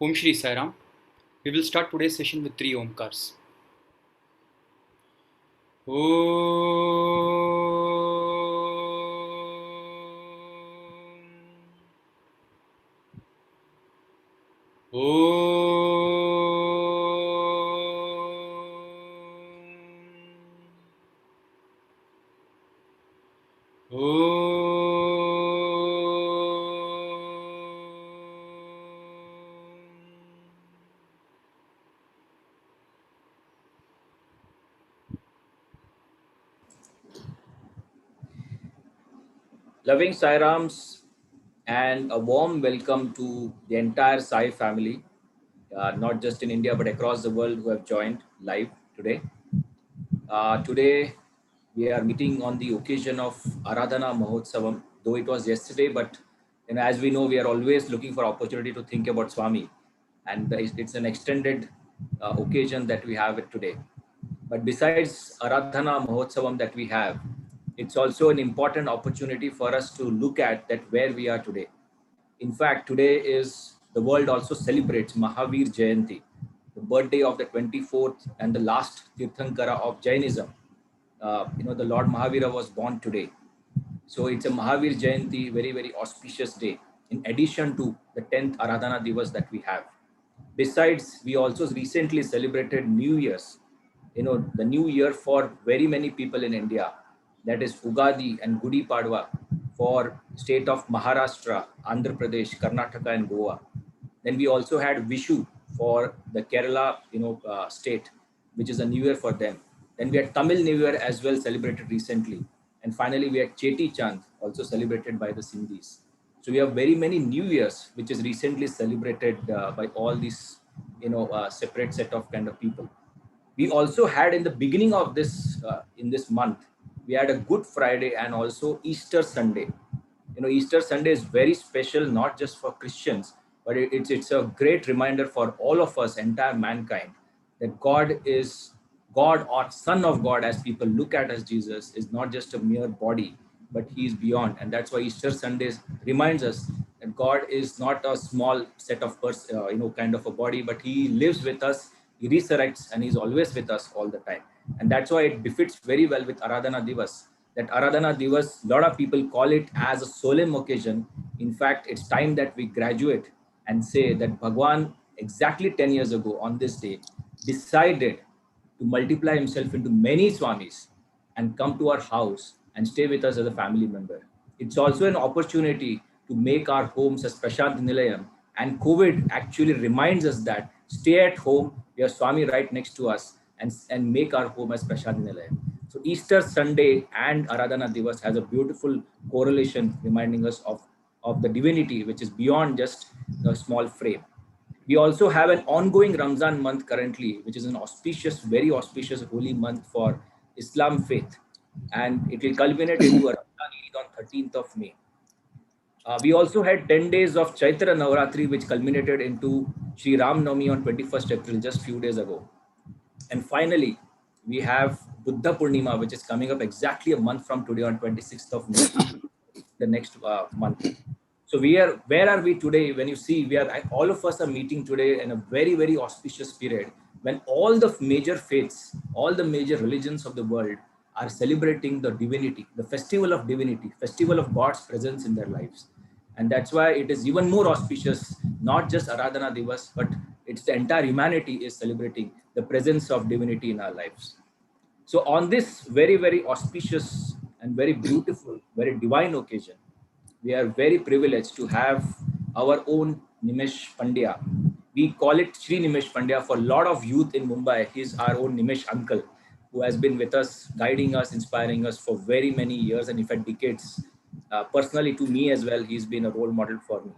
Om Shri Sai Ram. We will start today's session with three Omkars. Loving Sai Rams and a warm welcome to the entire Sai family, not just in India but across the world who have joined live today. Today we are meeting on the occasion of Aradhana Mahotsavam, though it was yesterday, but as we know, we are always looking for opportunity to think about Swami, and it's an extended occasion that we have it today. But besides Aradhana Mahotsavam that we have, it's also an important opportunity for us to look at that where we are today. In fact, today is the world also celebrates Mahavir Jayanti, the birthday of the 24th and the last Tirthankara of Jainism. The Lord Mahavira was born today. So it's a Mahavir Jayanti, very, very auspicious day, in addition to the 10th Aradhana Divas that we have. Besides, we also recently celebrated New Year's, the new year for very many people in India, that is Ugadi and Gudi Padwa for state of Maharashtra, Andhra Pradesh, Karnataka and Goa. Then we also had Vishu for the Kerala, state, which is a new year for them. Then we had Tamil New Year as well celebrated recently. And finally, we had Cheti Chand also celebrated by the Sindhis. So we have very many New Years, which is recently celebrated by all these, separate set of kind of people. We also had in the beginning of this, in this month, we had a Good Friday and also Easter Sunday. Easter Sunday is very special, not just for Christians, but it's a great reminder for all of us, entire mankind, that God is God or Son of God, as people look at as Jesus, is not just a mere body, but he is beyond. And that's why Easter Sundays reminds us that God is not a small set of kind of a body, but he lives with us, he resurrects, and he's always with us all the time. And that's why it befits very well with Aradhana Divas. That Aradhana Divas, a lot of people call it as a solemn occasion. In fact, it's time that we graduate and say that Bhagwan, exactly 10 years ago on this day, decided to multiply himself into many Swamis and come to our house and stay with us as a family member. It's also an opportunity to make our homes as Prashant Nilayam. And COVID actually reminds us that stay at home, we have Swami right next to us, and make our home as Prashant Nilayam. So Easter Sunday and Aradhana Divas has a beautiful correlation reminding us of the divinity, which is beyond just a small frame. We also have an ongoing Ramzan month currently, which is an auspicious, very auspicious holy month for Islam faith. And it will culminate into a Ramzan Eid on 13th of May. We also had 10 days of Chaitra Navaratri, which culminated into Shri Ram Navami on 21st April, just few days ago. And finally, we have Buddha Purnima, which is coming up exactly a month from today on 26th of May, the next month. So where are we today? When you see, all of us are meeting today in a very, very auspicious period when all the major faiths, all the major religions of the world are celebrating the divinity, the festival of divinity, festival of God's presence in their lives. And that's why it is even more auspicious, not just Aradhana Divas, but it's the entire humanity is celebrating the presence of divinity in our lives. So on this very, very auspicious and very beautiful, very divine occasion, we are very privileged to have our own Nimish Pandya. We call it Shri Nimish Pandya. For a lot of youth in Mumbai, he's our own Nimish uncle, who has been with us, guiding us, inspiring us for very many years and in fact decades. Personally to me as well, he's been a role model for me.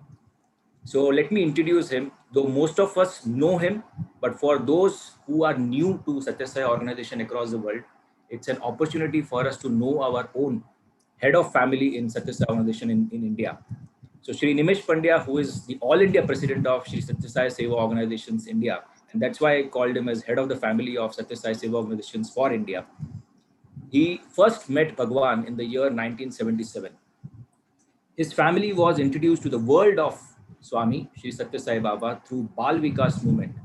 So let me introduce him, though most of us know him, but for those who are new to Sathya Sai organization across the world, it's an opportunity for us to know our own head of family in Sathya Sai organization in India. So Shri Nimish Pandya, who is the All India President of Shri Sathya Sai Seva Organizations India, and that's why I called him as head of the family of Sathya Sai Seva Organizations for India. He first met Bhagwan in the year 1977. His family was introduced to the world of Swami Shri Sathya Sai Baba through Bal Vikas movement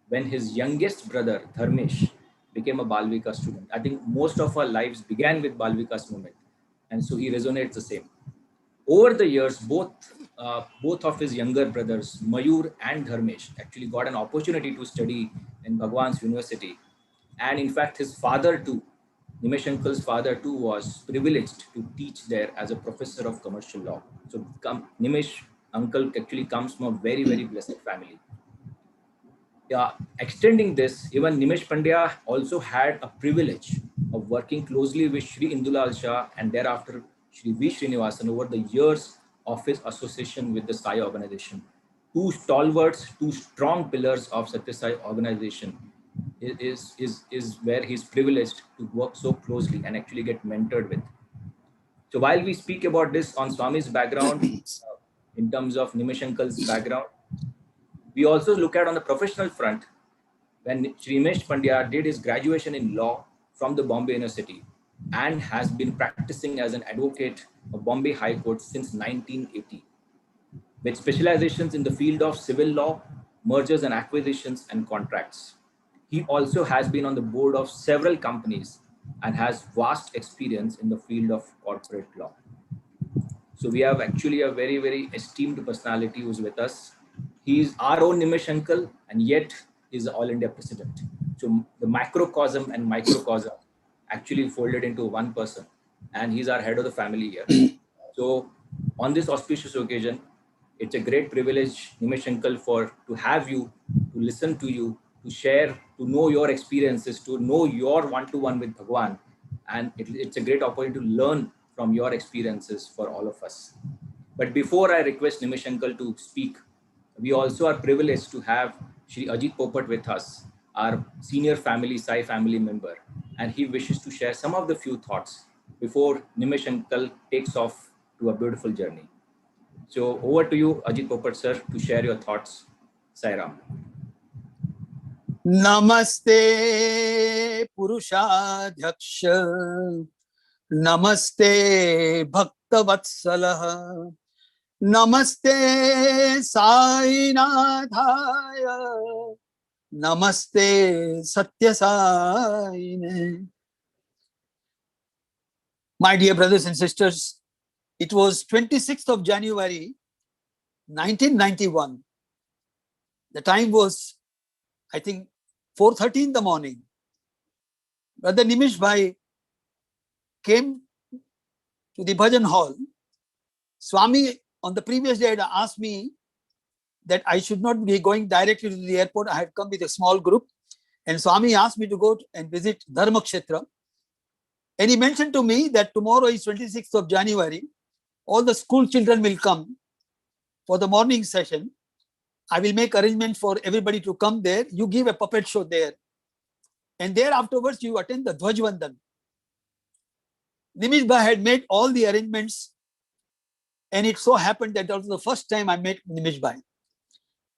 when his youngest brother Dharmesh became a Bal Vikas student. I think most of our lives began with Bal Vikas movement, and so he resonates the same. Over the years, both of his younger brothers, Mayur and Dharmesh, actually got an opportunity to study in Bhagwan's University. And in fact, his father too, Nimesh Uncle's father too, was privileged to teach there as a professor of commercial law. So Nimesh Uncle actually comes from a very, very blessed family. Yeah, extending this, even Nimish Pandya also had a privilege of working closely with Shri Indulal Shah and thereafter Shri V. Srinivasan over the years of his association with the Sai organization. Two stalwarts, two strong pillars of Sathya Sai organization is where he's privileged to work so closely and actually get mentored with. So while we speak about this on Swami's background, in terms of Nimish Uncle's background, we also look at on the professional front when Shri Nimish Pandya did his graduation in law from the Bombay University and has been practicing as an advocate of Bombay High Court since 1980, with specializations in the field of civil law, mergers and acquisitions, and contracts. He also has been on the board of several companies and has vast experience in the field of corporate law. So we have actually a very, very esteemed personality who's with us. He is our own Nimish uncle, and yet is All India president. So the macrocosm and microcosm actually folded into one person, and he's our head of the family here. So on this auspicious occasion, it's a great privilege, Nimish uncle, for to have you, to listen to you, to share, to know your experiences, to know your one-to-one with Bhagwan, and it's a great opportunity to learn from your experiences for all of us. But before I request Nimish uncle to speak, we also are privileged to have Shri Ajit Popat with us, our senior family, Sai family member, and he wishes to share some of the few thoughts before Nimish uncle takes off to a beautiful journey. So over to you, Ajit Popat sir, to share your thoughts. Sai Ram. Namaste Purushadhyaksha, Namaste Bhaktavatsalaha, Namaste Sai Nathaya, Namaste Sathya Sai. My dear brothers and sisters, it was 26th of January 1991. The time was, I think, 4:30 in the morning. Brother Nimish Bhai came to the bhajan hall. Swami on the previous day had asked me that I should not be going directly to the airport. I had come with a small group, and Swami asked me to go and visit Dharmakshetra. And he mentioned to me that tomorrow is 26th of January. All the school children will come for the morning session. I will make arrangement for everybody to come there. You give a puppet show there. And there afterwards, you attend the Dhwaj Vandan. Nimish Bhai had made all the arrangements, and it so happened that was the first time I met Nimish Bhai.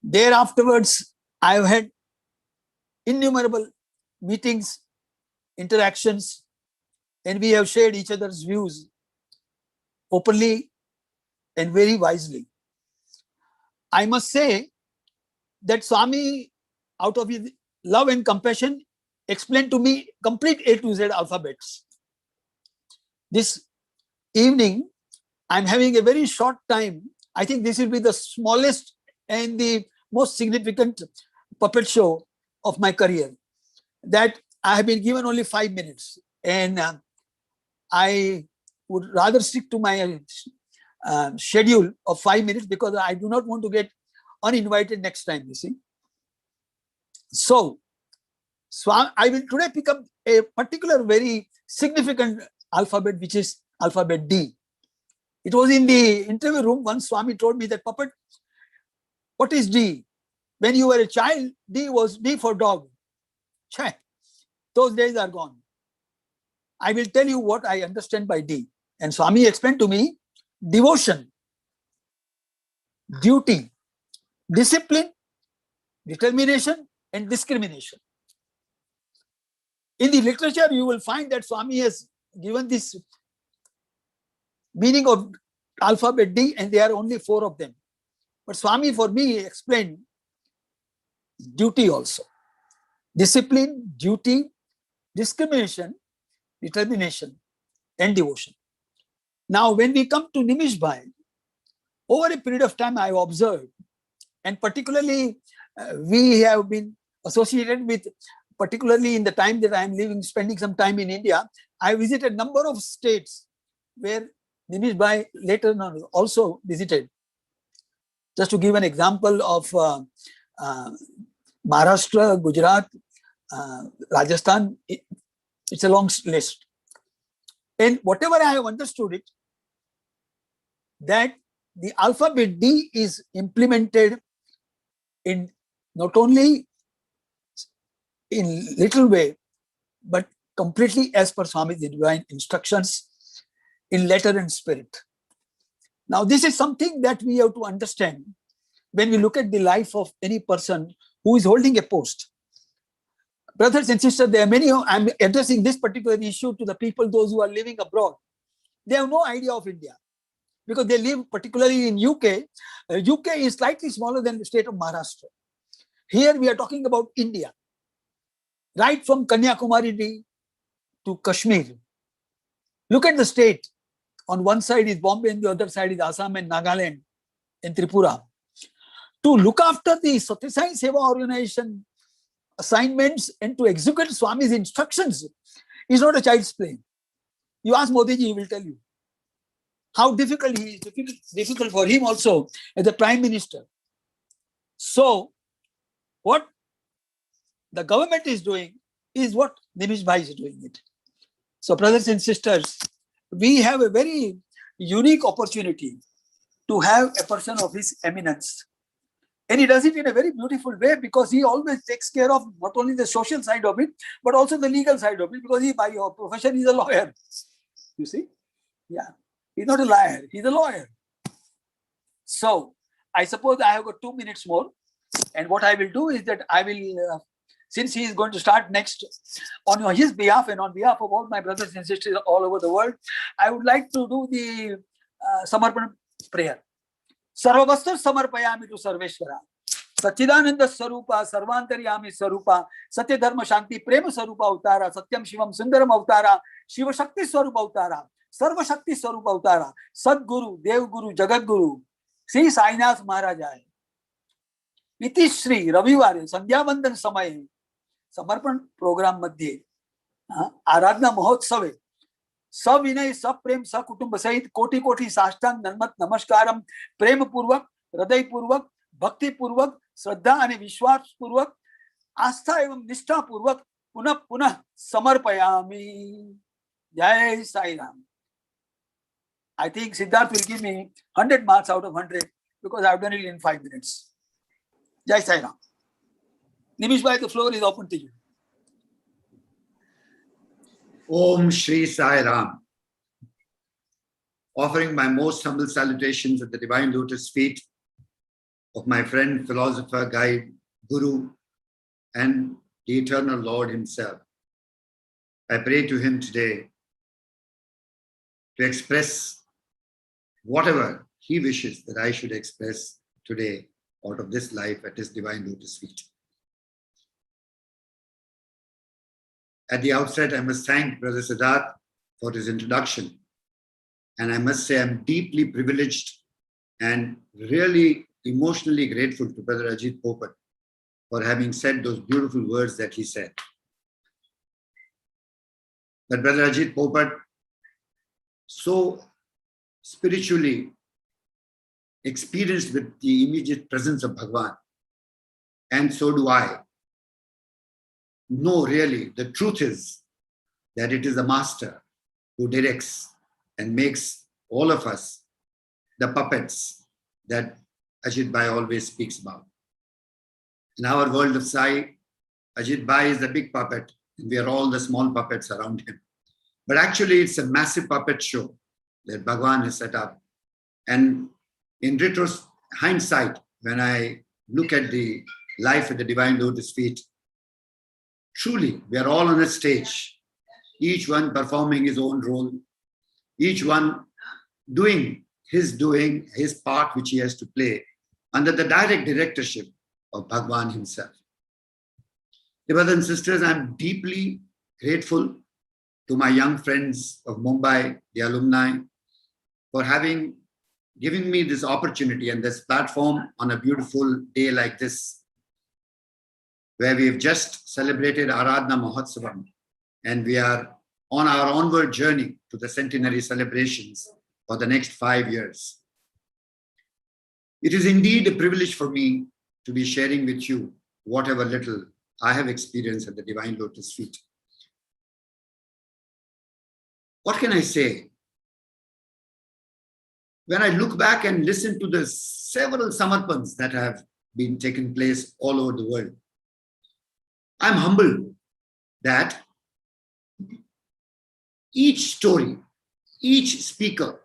There afterwards, I have had innumerable meetings, interactions, and we have shared each other's views openly and very wisely. I must say that Swami, out of his love and compassion, explained to me complete A to Z alphabets. This evening, I'm having a very short time. I think this will be the smallest and the most significant puppet show of my career. That I have been given only 5 minutes, and I would rather stick to my schedule of 5 minutes because I do not want to get uninvited next time, you see. So, I will today pick up a particular very significant alphabet, which is alphabet D. It was in the interview room. Once Swami told me that, Puppet, what is D? When you were a child, D was D for dog. Chai, those days are gone. I will tell you what I understand by D. And Swami explained to me devotion, duty, discipline, determination, and discrimination. In the literature, you will find that Swami has given this meaning of alphabet D, and there are only 4 of them. But Swami for me explained duty also. Discipline, duty, discrimination, determination, and devotion. Now, when we come to Nimish Bhai, over a period of time I have observed, and particularly we have been associated with, particularly in the time that I am living, spending some time in India, I visited a number of states where Nimish Bhai later on also visited. Just to give an example of Maharashtra, Gujarat, Rajasthan, it's a long list. And whatever I have understood it, that the alphabet D is implemented in not only in little way, but completely as per Swami's divine instructions in letter and spirit. Now, this is something that we have to understand when we look at the life of any person who is holding a post. Brothers and sisters, there are many, I'm addressing this particular issue to the people, those who are living abroad. They have no idea of India because they live particularly in UK. UK is slightly smaller than the state of Maharashtra. Here we are talking about India, right from Kanyakumari to Kashmir. Look at the state. On one side is Bombay and the other side is Assam and Nagaland and Tripura. To look after the Sathya Sai Seva organization assignments and to execute Swami's instructions is not a child's play. You ask Modi ji, he will tell you how difficult he is, difficult for him also as the Prime Minister. So, what the government is doing is what Nimish Bhai is doing it. So, brothers and sisters, we have a very unique opportunity to have a person of his eminence. And he does it in a very beautiful way because he always takes care of not only the social side of it, but also the legal side of it, because he, by your profession, is a lawyer. You see? Yeah. He's not a liar, he's a lawyer. So, I suppose I have got 2 minutes more. And what I will do is that I will, since he is going to start next on his behalf and on behalf of all my brothers and sisters all over the world, I would like to do the Samarpan prayer. Sarvavastra samarpayami to Sarveshwara. Sachidananda Sarupa, Sarvantaryami Sarupa, Satya Dharma Shanti, Prema Sarupa Avtara, Satyam Shivam Sundaram Avtara, Shiva Shakti Sarupa Avtara, Sarva Shakti Sarupa Avtara, Sadguru, Dev Guru, Jagat Guru, Sri Sainath Maharajaya. इति श्री रविवार संध्या वंदन समय समर्पण programme मध्ये आराधना महोत्सव सविनय सप्रेम सकुटुंब सहित कोटि कोटि साष्टांग नमत नमस्कारम प्रेम पूर्वक हृदय पूर्वक भक्ति पूर्वक श्रद्धा और विश्वास पूर्वक आस्था एवं निष्ठा पूर्वक पुनः पुनः समर्पयामि. जय Sai Ram. I think Siddharth will give me 100 marks out of 100 because I have done it in 5 minutes. Jai Sai Ram. Nimish Bhai, the floor is open to you. Om Shri Sai Ram. Offering my most humble salutations at the divine lotus feet of my friend, philosopher, guide, guru, and the eternal Lord himself. I pray to him today to express whatever he wishes that I should express today out of this life at his divine lotus feet. At the outset, I must thank Brother Siddharth for his introduction. And I must say I'm deeply privileged and really emotionally grateful to Brother Ajit Popat for having said those beautiful words that he said. But Brother Ajit Popat, so spiritually experienced with the immediate presence of Bhagwan, and so do I. No, really, the truth is that it is the Master who directs and makes all of us the puppets that Ajit Bhai always speaks about. In our world of Sai, Ajit Bhai is the big puppet, and we are all the small puppets around him. But actually, it's a massive puppet show that Bhagwan has set up. And in hindsight, when I look at the life at the divine lotus feet, truly, we are all on a stage, each one performing his own role, each one doing his part which he has to play under the direct directorship of Bhagwan himself. Dear brothers and sisters, I'm deeply grateful to my young friends of Mumbai, the alumni, for having given me this opportunity and this platform on a beautiful day like this, where we've just celebrated Aradhana Mahotsavam, and we are on our onward journey to the centenary celebrations for the next 5 years. It is indeed a privilege for me to be sharing with you whatever little I have experienced at the Divine Lotus feet. What can I say? When I look back and listen to the several samarpans that have been taken place all over the world, I'm humbled that each story, each speaker,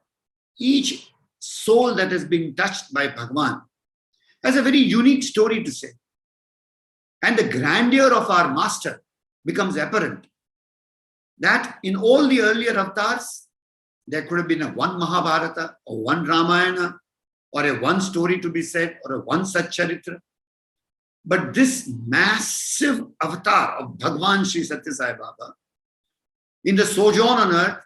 each soul that has been touched by Bhagwan has a very unique story to say. And the grandeur of our master becomes apparent. That in all the earlier avatars, there could have been a one Mahabharata or one Ramayana or a one story to be said or a one such charitra. But this massive avatar of Bhagwan Sri Sathya Sai Baba in the sojourn on earth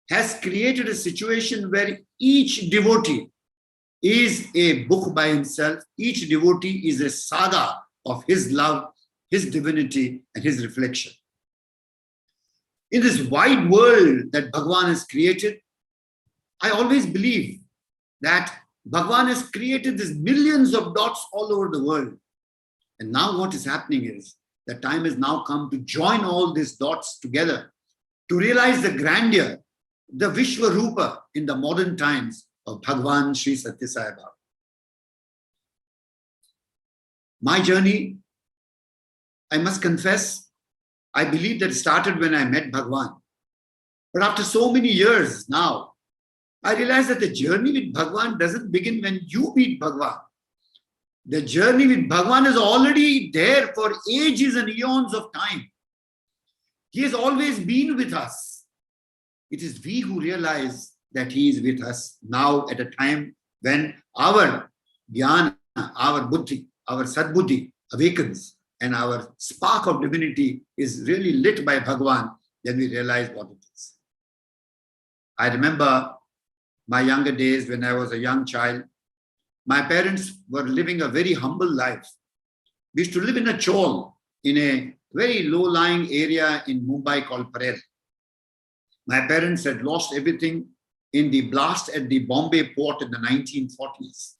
has created a situation where each devotee is a book by himself. Each devotee is a saga of his love, his divinity, and his reflection. In this wide world that Bhagwan has created, I always believe that Bhagwan has created these millions of dots all over the world. And now what is happening is the time has now come to join all these dots together to realize the grandeur, the Vishwarupa in the modern times of Bhagwan Sri Sathya Sai Baba. My journey, I must confess, I believe that started when I met Bhagwan. But after so many years now, I realize that the journey with Bhagwan doesn't begin when you meet Bhagwan. The journey with Bhagwan is already there for ages and eons of time. He has always been with us. It is we who realize that he is with us now at a time when our jnana, our buddhi, our sadbuddhi awakens and our spark of divinity is really lit by Bhagwan, then we realize what it is. I remember my younger days when I was a young child. My parents were living a very humble life. We used to live in a chawl in a very low-lying area in Mumbai called Parel. My parents had lost everything in the blast at the Bombay port in the 1940s.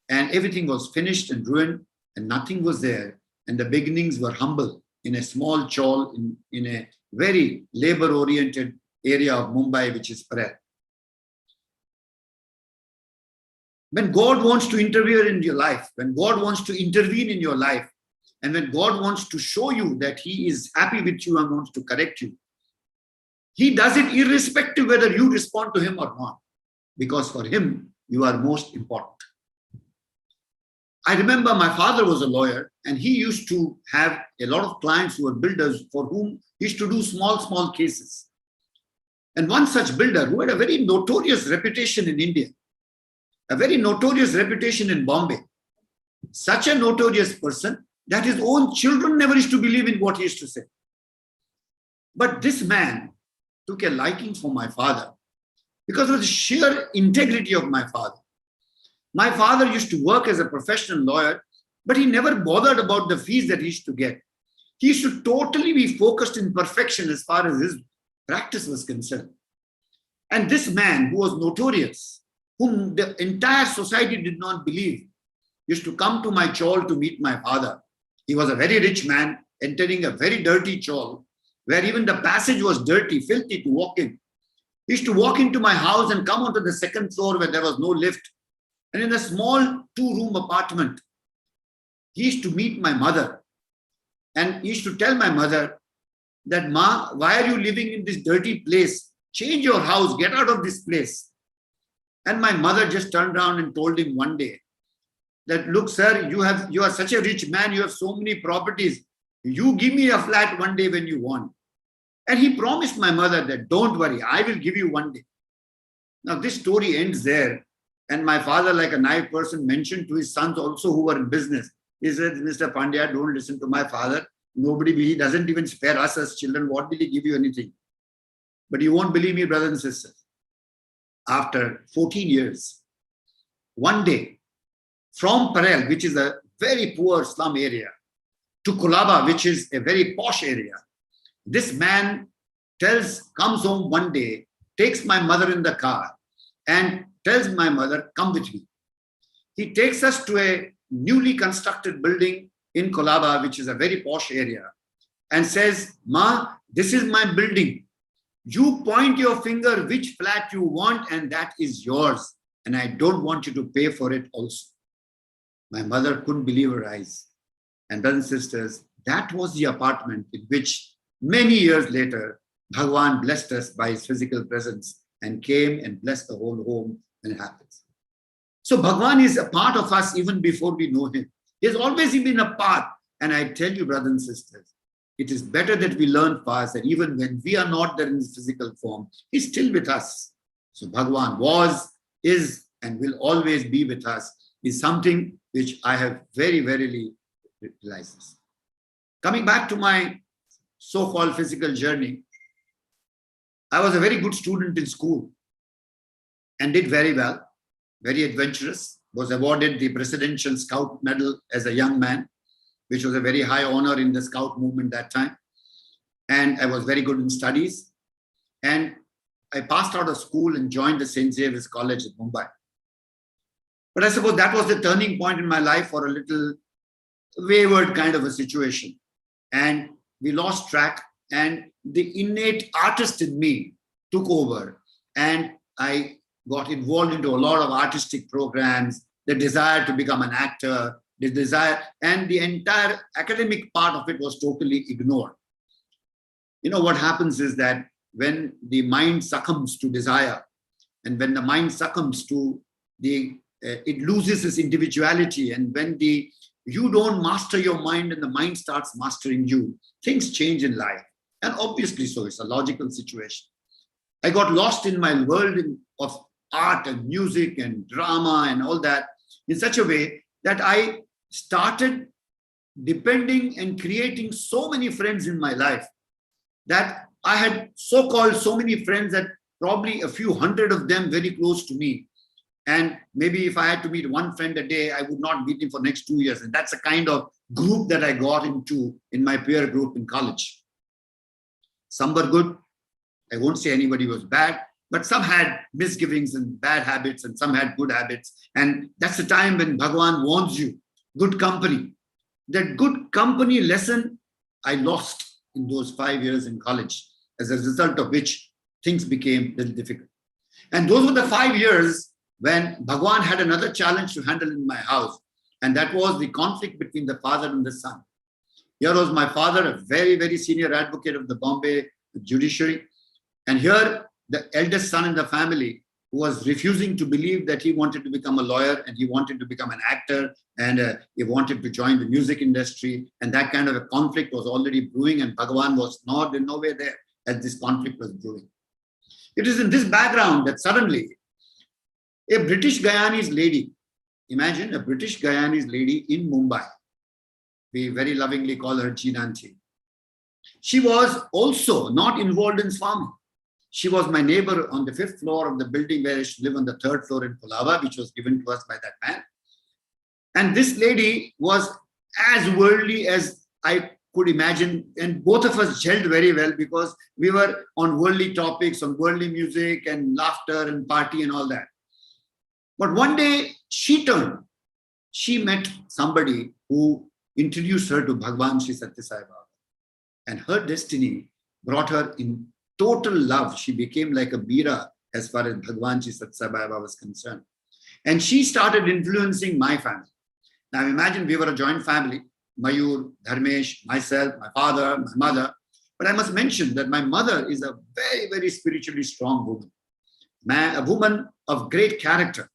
And everything was finished and ruined and nothing was there. And the beginnings were humble in a small chawl in a very labor-oriented area of Mumbai, which is Parel. When God wants to interfere in your life, when God wants to intervene in your life, and when God wants to show you that he is happy with you and wants to correct you, he does it irrespective whether you respond to him or not, because for him, you are most important. I remember my father was a lawyer and he used to have a lot of clients who were builders for whom he used to do small cases. And one such builder who had a very notorious reputation in India, a very notorious reputation in Bombay, such a notorious person that his own children never used to believe in what he used to say. But this man took a liking for my father because of the sheer integrity of my father. My father used to work as a professional lawyer, but he never bothered about the fees that he used to get. He used to totally be focused in perfection as far as his practice was concerned. And this man who was notorious, whom the entire society did not believe, used to come to my chawl to meet my father. He was a very rich man entering a very dirty chawl where even the passage was dirty, filthy to walk in. He used to walk into my house and come onto the second floor where there was no lift. And in a small 2-room apartment, he used to meet my mother. And he used to tell my mother that, "Ma, why are you living in this dirty place? Change your house, get out of this place." And my mother just turned around and told him one day that, "Look, sir, you are such a rich man, you have so many properties. You give me a flat one day when you want." And he promised my mother that, "Don't worry, I will give you one day." Now this story ends there. And my father, like a naive person, mentioned to his sons also who were in business. He said, Mr. Pandya, don't listen to my father. He doesn't even spare us as children. What will he give you anything? But you won't believe me, brothers and sisters. After 14 years, one day, from Parel, which is a very poor slum area, to Kolaba, which is a very posh area, this man comes home one day, takes my mother in the car, and tells my mother, come with me. He takes us to a newly constructed building in Kolaba, which is a very posh area, and says, Ma, this is my building. You point your finger which flat you want, and that is yours. And I don't want you to pay for it also. My mother couldn't believe her eyes. And brothers and sisters, that was the apartment in which many years later, Bhagwan blessed us by his physical presence and came and blessed the whole home when it happens. So Bhagwan is a part of us even before we know him. He has always been a part. And I tell you, brothers and sisters, it is better that we learn fast that even when we are not there in his physical form, he's still with us. So Bhagwan was, is, and will always be with us is something which I have very verily realized. Coming back to my so-called physical journey, I was a very good student in school and did very well, very adventurous, was awarded the Presidential Scout Medal as a young man, which was a very high honor in the Scout movement that time. And I was very good in studies. And I passed out of school and joined the St. Xavier's College in Mumbai. But I suppose that was the turning point in my life for a little wayward kind of a situation. And we lost track, and the innate artist in me took over. And I got involved into a lot of artistic programs, the desire to become an actor, the desire, and the entire academic part of it was totally ignored. You know, what happens is that when the mind succumbs to desire, and when the mind succumbs to it loses its individuality, and when you don't master your mind and the mind starts mastering you, things change in life. And obviously so, it's a logical situation. I got lost in my world of art and music and drama and all that in such a way that I started depending and creating so many friends in my life that I had so-called so many friends that probably a few hundred of them very close to me. And maybe if I had to meet one friend a day, I would not meet him for next 2 years. And that's the kind of group that I got into in my peer group in college. Some were good. I won't say anybody was bad, but some had misgivings and bad habits, and some had good habits. And that's the time when Bhagwan warns you, good company. That good company lesson I lost in those 5 years in college, as a result of which things became a little difficult. And those were the 5 years when Bhagwan had another challenge to handle in my house, and that was the conflict between the father and the son. Here was my father, a very, very senior advocate of the Bombay judiciary, and here the eldest son in the family who was refusing to believe that he wanted to become a lawyer and he wanted to become an actor and he wanted to join the music industry, and that kind of a conflict was already brewing, and Bhagwan was nowhere there as this conflict was brewing. It is in this background that suddenly a British Guyanese lady, imagine a British Guyanese lady in Mumbai, we very lovingly call her Chinanti. She was also not involved in farming. She was my neighbor on the 5th floor of the building where I used to live on the 3rd floor in Kolaba, which was given to us by that man. And this lady was as worldly as I could imagine. And both of us gelled very well because we were on worldly topics, on worldly music and laughter and party and all that. But one day she met somebody who introduced her to Bhagwan Shri Sathya Sai Baba. And her destiny brought her in total love. She became like a Meera as far as Bhagwan Shri Sathya Sai Baba was concerned. And she started influencing my family. Now imagine we were a joint family, Mayur, Dharmesh, myself, my father, my mother. But I must mention that my mother is a very, very spiritually strong woman. A woman of great character,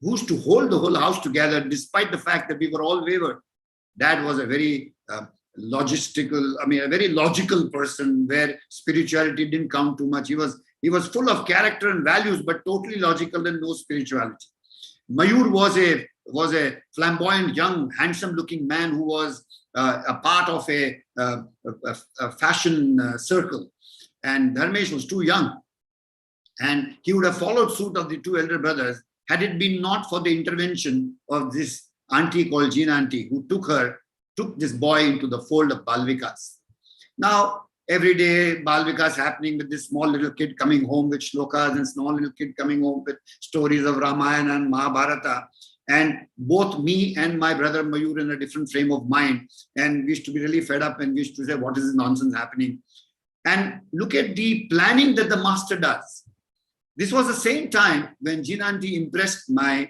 who used to hold the whole house together despite the fact that we were all wayward. Dad was a very a very logical person where spirituality didn't count too much. He was full of character and values, but totally logical and no spirituality. Mayur was a flamboyant, young, handsome-looking man who was a part of a fashion circle, and Dharmesh was too young, and he would have followed suit of the two elder brothers had it been not for the intervention of this auntie called Jean Auntie, who took this boy into the fold of Balvikas. Now, every day, Balvikas happening with this small little kid coming home with shlokas and small little kid coming home with stories of Ramayana and Mahabharata. And both me and my brother Mayur in a different frame of mind. And we used to be really fed up and we used to say, what is this nonsense happening? And look at the planning that the master does. This was the same time when Jean Auntie impressed my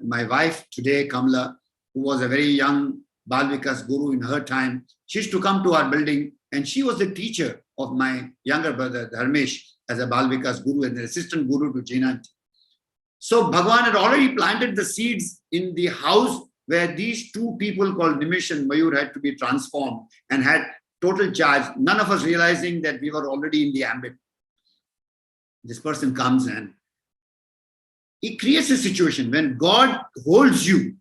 wife today, Kamla, who was a very young Balvikas guru in her time. She used to come to our building, and she was the teacher of my younger brother, Dharmesh, as a Balvikas guru and the assistant guru to Jean Auntie. So Bhagavan had already planted the seeds in the house where these two people called Nimish and Mayur had to be transformed and had total charge, none of us realizing that we were already in the ambit. This person comes and he creates a situation when God holds you,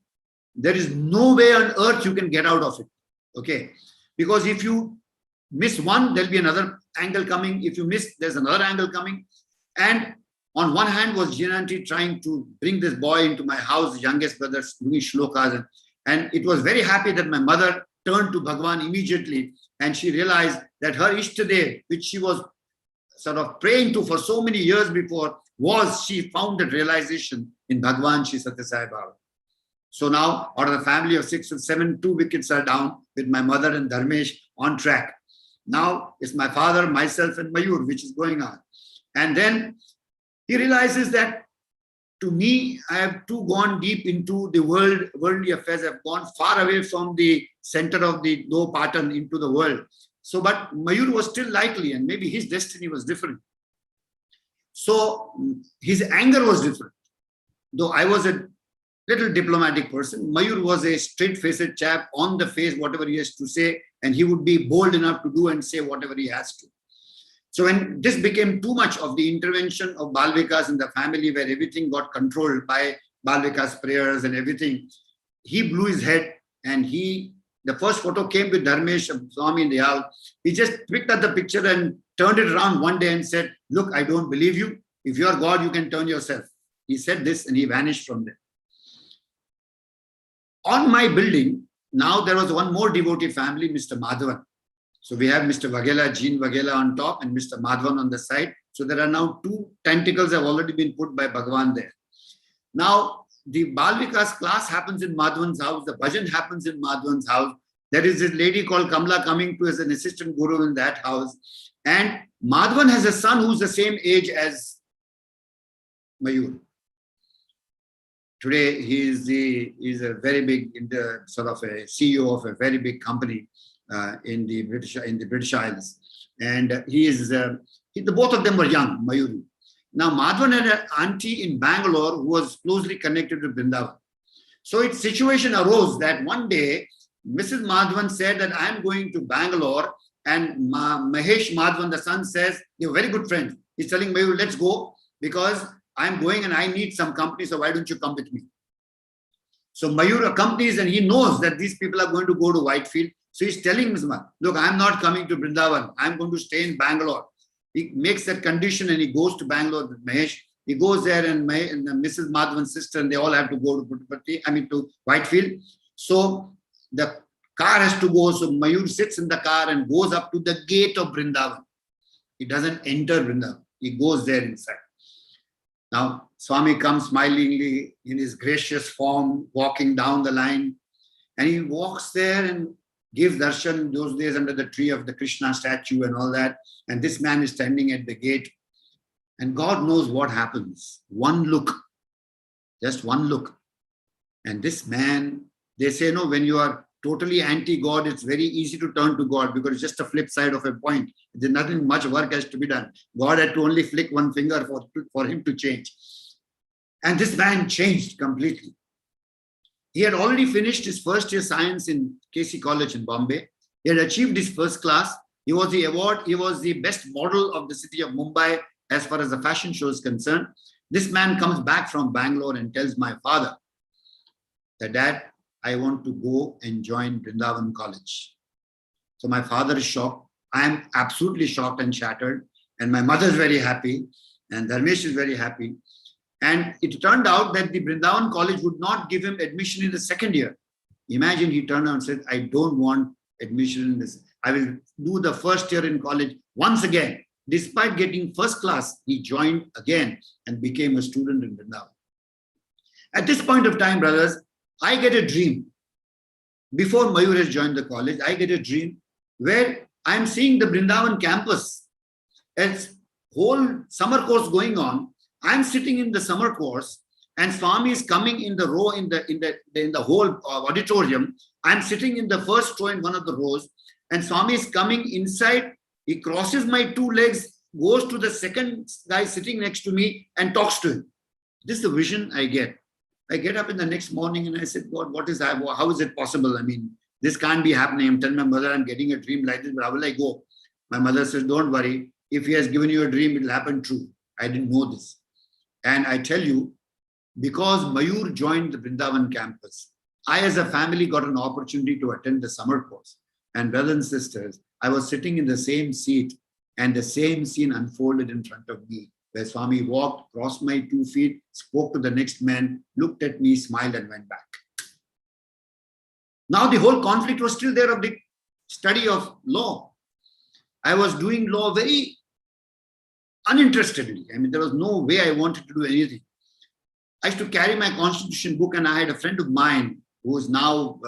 there is no way on earth you can get out of it. Okay? Because if you miss one, there'll be another angle coming. If you miss, there's another angle coming. And on one hand was Jean Auntie trying to bring this boy into my house, youngest brother, doing shlokas. And it was very happy that my mother turned to Bhagavan immediately. And she realized that her Ishtadev, which she was sort of praying to for so many years before, she found that realization in Bhagavan Shri Sathya Sai Aradhana. So now, out of the family of 6 or 7, 2 wickets are down with my mother and Dharmesh on track. Now it's my father, myself, and Mayur, which is going on. And then he realizes that to me, I have too gone deep into the worldly affairs. I've gone far away from the center of the Do pattern into the world. So, but Mayur was still likely, and maybe his destiny was different. So his anger was different. Though I was a little diplomatic person, Mayur was a straight-faced chap, on the face, whatever he has to say, and he would be bold enough to do and say whatever he has to. So when this became too much of the intervention of Balvikas in the family, where everything got controlled by Balvikas' prayers and everything, he blew his head, and the first photo came with Dharmesh Swami in the house. He just picked up the picture and turned it around one day and said, look, I don't believe you. If you are God, you can turn yourself. He said this and he vanished from there. On my building, now there was one more devotee family, Mr. Madhavan. So we have Mr. Vaghela, Jean Vaghela on top and Mr. Madhavan on the side. So there are now 2 tentacles have already been put by Bhagavan there. Now, the Balvikas class happens in Madhavan's house. The bhajan happens in Madhavan's house. There is a lady called Kamla coming to as an assistant guru in that house. And Madhavan has a son who's the same age as Mayur. Today, he is a very big, sort of a CEO of a very big company in the British Isles, and both of them were young, Mayuri. Now, Madhavan had an auntie in Bangalore who was closely connected to Vrindavan. So its situation arose that one day, Mrs. Madhavan said that I am going to Bangalore, and Mahesh Madhavan, the son, says, they were very good friends. He's telling Mayur, let's go because I'm going and I need some company, so why don't you come with me? So Mayur accompanies and he knows that these people are going to go to Whitefield. So he's telling Mrs. Madhavan, look, I'm not coming to Vrindavan. I'm going to stay in Bangalore. He makes that condition and he goes to Bangalore with Mahesh. He goes there and Mrs. Madhavan's sister and they all have to go to Whitefield. So the car has to go. So Mayur sits in the car and goes up to the gate of Vrindavan. He doesn't enter Vrindavan. He goes there inside. Now, Swami comes smilingly in his gracious form, walking down the line, and he walks there and gives darshan those days under the tree of the Krishna statue and all that. And this man is standing at the gate, and God knows what happens. One look, just one look. And this man, they say, no, when you are totally anti-God, it's very easy to turn to God because it's just a flip side of a point. There's nothing much work has to be done. God had to only flick one finger for him to change. And this man changed completely. He had already finished his first year science in KC College in Bombay. He had achieved his first class. He was the best model of the city of Mumbai as far as the fashion show is concerned. This man comes back from Bangalore and tells my father that, Dad, I want to go and join Vrindavan College. So my father is shocked. I am absolutely shocked and shattered. And my mother is very happy. And Dharmesh is very happy. And it turned out that the Vrindavan College would not give him admission in the second year. Imagine, he turned out and said, I don't want admission in this. I will do the first year in college once again. Despite getting first class, he joined again and became a student in Vrindavan. At this point of time, brothers, I get a dream. Before Mayur has joined the college, I get a dream where I'm seeing the Vrindavan campus. As whole summer course going on, I'm sitting in the summer course, and Swami is coming in the row in the whole auditorium. I'm sitting in the first row in one of the rows, and Swami is coming inside. He crosses my two legs, goes to the second guy sitting next to me, and talks to him. This is the vision I get. I get up in the next morning and I said, God, what is that? How is it possible? I mean, this can't be happening. I'm telling my mother I'm getting a dream like this, but how will I go? My mother says, don't worry. If he has given you a dream, it will happen true. I didn't know this. And I tell you, because Mayur joined the Vrindavan campus, I as a family got an opportunity to attend the summer course. And brothers and sisters, I was sitting in the same seat and the same scene unfolded in front of me, where Swami walked, crossed my 2 feet, spoke to the next man, looked at me, smiled and went back. Now the whole conflict was still there of the study of law. I was doing law very uninterestedly. I mean, there was no way I wanted to do anything. I used to carry my constitution book, and I had a friend of mine who is now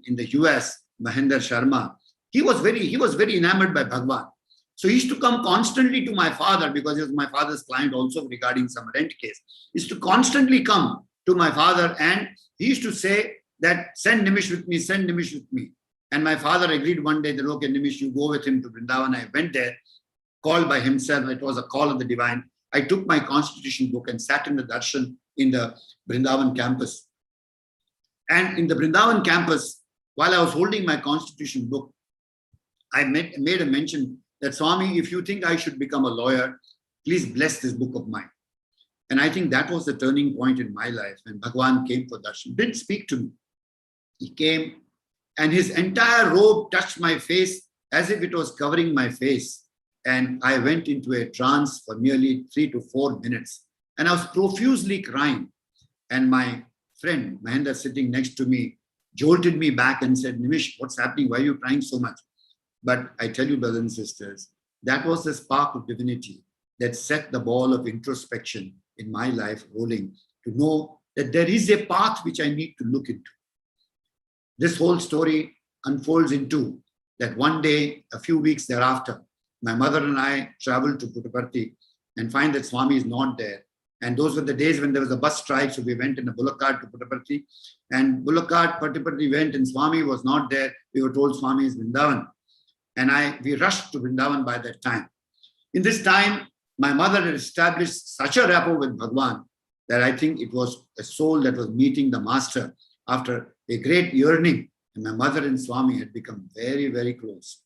in the US, Mahendra Sharma. He was very enamored by Bhagwan. So he used to come constantly to my father, because he was my father's client also regarding some rent case. He used to constantly come to my father, and he used to say that, send Nimish with me, send Nimish with me. And my father agreed one day that, okay, Nimish, you go with him to Vrindavan. I went there, called by himself. It was a call of the divine. I took my constitution book and sat in the darshan in the Vrindavan campus. And in the Vrindavan campus, while I was holding my constitution book, I made a mention that, Swami, if you think I should become a lawyer, please bless this book of mine. And I think that was the turning point in my life when Bhagwan came for darshan. Didn't speak to me. He came and his entire robe touched my face as if it was covering my face. And I went into a trance for nearly 3 to 4 minutes. And I was profusely crying. And my friend, Mahendra, sitting next to me, jolted me back and said, Nimish, what's happening? Why are you crying so much? But I tell you, brothers and sisters, that was the spark of divinity that set the ball of introspection in my life rolling, to know that there is a path which I need to look into. This whole story unfolds into that one day, a few weeks thereafter, my mother and I traveled to Puttaparthi and find that Swami is not there. And those were the days when there was a bus strike, so we went in a bullock cart to Puttaparthi. And bullock cart, Puttaparthi went and Swami was not there. We were told Swami is Vrindavan. And we rushed to Vrindavan by that time. In this time, my mother had established such a rapport with Bhagwan that I think it was a soul that was meeting the master after a great yearning. And my mother and Swami had become very, very close.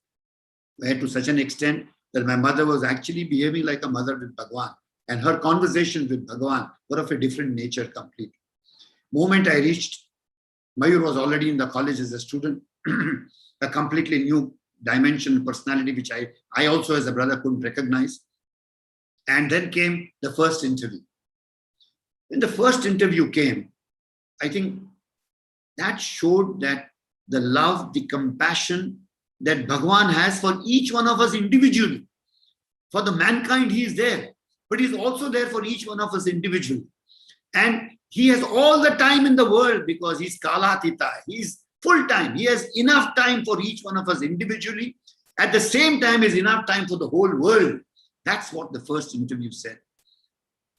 Where to such an extent that my mother was actually behaving like a mother with Bhagwan. And her conversations with Bhagwan were of a different nature completely. Moment I reached, Mayur was already in the college as a student, a completely new dimension, personality, which I also as a brother couldn't recognize. And then came the first interview. When the first interview came, I think that showed that the love, the compassion that Bhagwan has for each one of us individually. For the mankind, he is there, but he's also there for each one of us individually. And he has all the time in the world because he's Kalatita. He's full time. He has enough time for each one of us individually. At the same time, is enough time for the whole world. That's what the first interview said.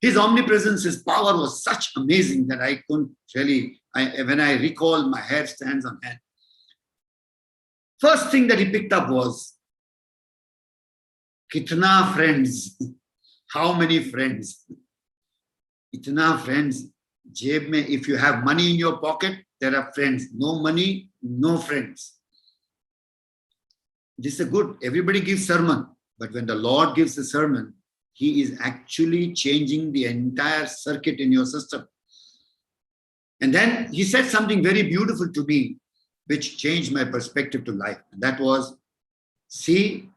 His omnipresence, his power was such amazing that I couldn't really, when I recall, my hair stands on end. First thing that he picked up was, Kitna friends? How many friends? Itna friends. Jeb mein, if you have money in your pocket, there are friends. No money, no friends. This is good. Everybody gives sermon. But when the Lord gives the sermon, he is actually changing the entire circuit in your system. And then he said something very beautiful to me, which changed my perspective to life. And that was, see,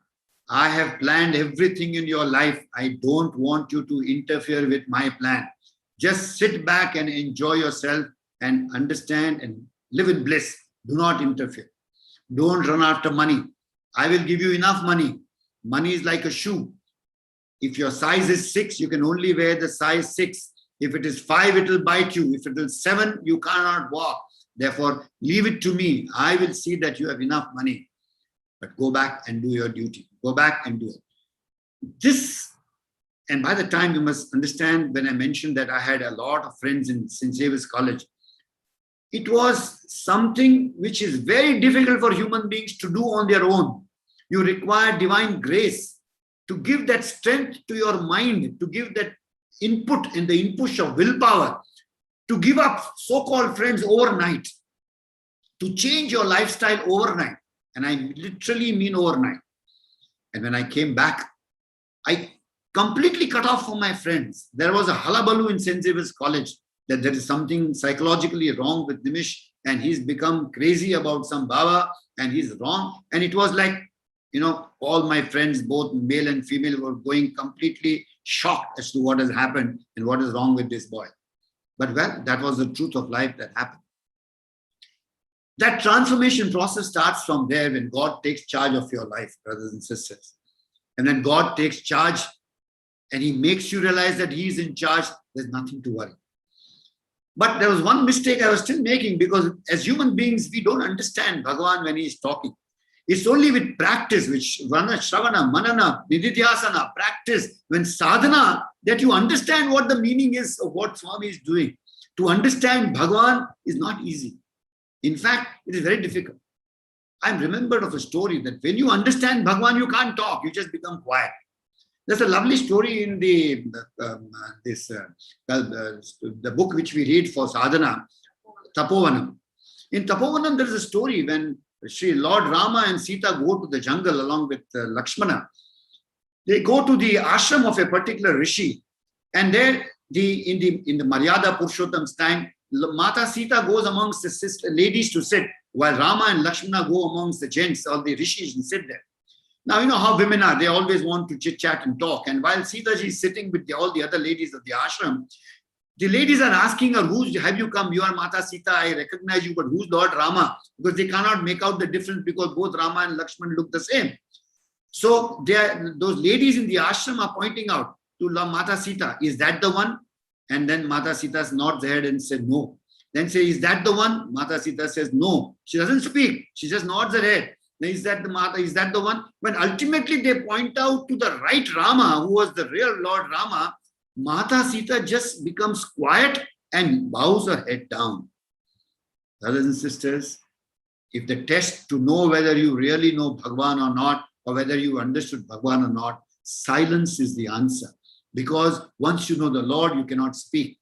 I have planned everything in your life. I don't want you to interfere with my plan. Just sit back and enjoy yourself and understand and live in bliss. Do not interfere. Don't run after money. I will give you enough money. Money is like a shoe. If your size is 6, you can only wear the size 6. If it is 5, it will bite you. If it is 7, you cannot walk. Therefore, leave it to me. I will see that you have enough money. But go back and do your duty. Go back and do it. This, and by the time you must understand, when I mentioned that I had a lot of friends in St. Xavier's College, it was something which is very difficult for human beings to do on their own. You require divine grace to give that strength to your mind, to give that input and the inpush of willpower, to give up so-called friends overnight, to change your lifestyle overnight. And I literally mean overnight. And when I came back, I completely cut off from my friends. There was a hullabaloo in St. Xavier's College that there is something psychologically wrong with Nimish and he's become crazy about some Baba and he's wrong. And it was like, all my friends, both male and female, were going completely shocked as to what has happened and what is wrong with this boy. But well, that was the truth of life that happened. That transformation process starts from there when God takes charge of your life, brothers and sisters. And when God takes charge and he makes you realize that he is in charge, there's nothing to worry. But there was one mistake I was still making, because as human beings, we don't understand Bhagavan when he is talking. It's only with practice, which Vana, Shravana, Manana, Nididhyasana, practice, when sadhana, that you understand what the meaning is of what Swami is doing. To understand Bhagavan is not easy. In fact, it is very difficult. I'm remembered of a story that when you understand Bhagavan, you can't talk, you just become quiet. There's a lovely story in the book which we read for sadhana, Tapovanam. In Tapovanam, there is a story when Sri Lord Rama and Sita go to the jungle along with Lakshmana. They go to the ashram of a particular rishi, and there in the Maryada Purushottam's time, Mata Sita goes amongst the ladies to sit, while Rama and Lakshmana go amongst the gents or the rishis and sit there. Now, you know how women are. They always want to chit-chat and talk. And while Sita ji is sitting with all the other ladies of the ashram, the ladies are asking her, have you come? You are Mata Sita. I recognize you, but who's Lord Rama? Because they cannot make out the difference because both Rama and Lakshman look the same. So those ladies in the ashram are pointing out to Mata Sita, is that the one? And then Mata Sita nods her head and says, no. Then say, is that the one? Mata Sita says, no. She doesn't speak. She just nods her head. Is that the one? When ultimately they point out to the right Rama, who was the real Lord Rama, Mata Sita just becomes quiet and bows her head down. Brothers and sisters, if the test to know whether you really know Bhagavan or not, or whether you understood Bhagavan or not, silence is the answer. Because once you know the Lord, you cannot speak.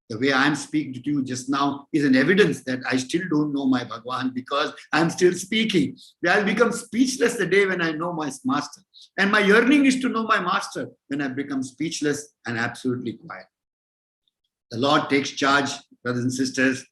The way I'm speaking to you just now is an evidence that I still don't know my Bhagavan because I'm still speaking. I'll become speechless the day when I know my master. And my yearning is to know my master when I become speechless and absolutely quiet. The Lord takes charge, brothers and sisters,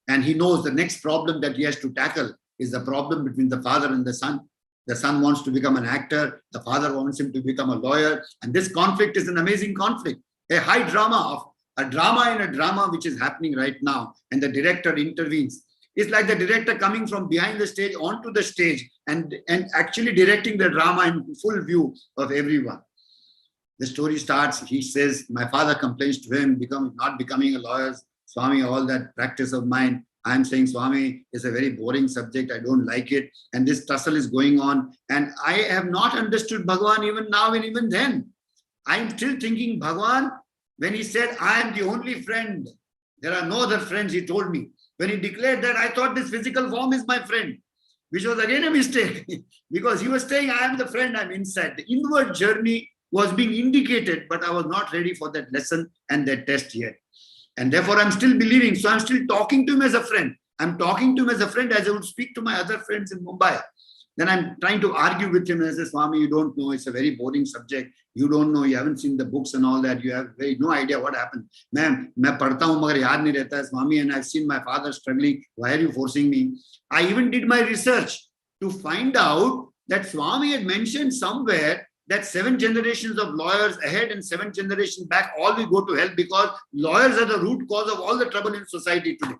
and he knows the next problem that he has to tackle is the problem between the father and the son. The son wants to become an actor. The father wants him to become a lawyer. And this conflict is an amazing conflict, a high drama of a drama in a drama which is happening right now, and the director intervenes. It's like the director coming from behind the stage onto the stage and actually directing the drama in full view of everyone. The story starts, he says, my father complains to him, not becoming a lawyer. Swami, all that practice of mine. I'm saying, Swami, it's a very boring subject. I don't like it. And this tussle is going on. And I have not understood Bhagavan even now and even then. I'm still thinking Bhagavan, when he said, I am the only friend, there are no other friends, he told me. When he declared that, I thought this physical form is my friend, which was again a mistake because he was saying, I am the friend, I'm inside. The inward journey was being indicated, but I was not ready for that lesson and that test yet. And therefore, I'm still believing. So I'm still talking to him as a friend. I'm talking to him as a friend as I would speak to my other friends in Mumbai. Then I'm trying to argue with him and I say, Swami, you don't know. It's a very boring subject. You don't know. You haven't seen the books and all that. You have no idea what happened. Ma'am, मैं पढ़ता हूँ मगर याद नहीं रहता है, Swami, and I've seen my father struggling. Why are you forcing me? I even did my research to find out that Swami had mentioned somewhere that 7 generations of lawyers ahead and 7 generations back all will go to hell because lawyers are the root cause of all the trouble in society today.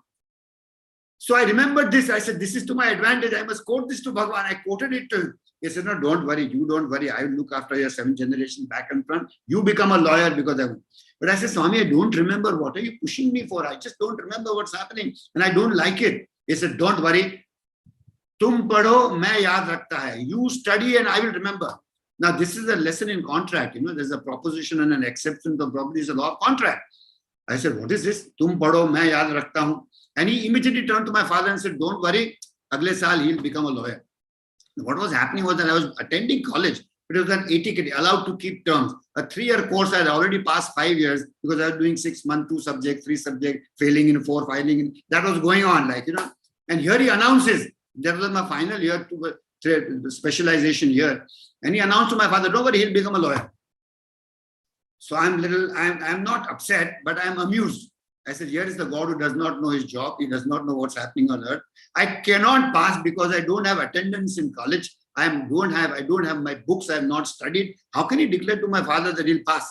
So I remembered this. I said, this is to my advantage. I must quote this to Bhagavan. I quoted it to him. He said, no, don't worry. You don't worry. I will look after your 7 generations back and front. You become a lawyer because I will. But I said, Swami, I don't remember. What are you pushing me for? I just don't remember what's happening. And I don't like it. He said, don't worry. Tum padho, main yaad rakhta hai. You study and I will remember. Now, this is a lesson in contract. There's a proposition and an acceptance of property is a law of contract. I said, what is this? Tum padho, main yaad rakhta hu. And he immediately turned to my father and said, don't worry, agle saal he'll become a lawyer. What was happening was that I was attending college. It was an etiquette, allowed to keep terms. A 3-year course, I had already passed 5 years because I was doing 6 months, 2 subjects, 3 subjects, failing in 4, failing in. That was going on, And here he announces, that was my final year to specialization year. And he announced to my father, don't worry, he'll become a lawyer. So I'm not upset, but I'm amused. I said, here is the God who does not know his job. He does not know what's happening on earth. I cannot pass because I don't have attendance in college. I don't have my books. I have not studied. How can he declare to my father that he'll pass?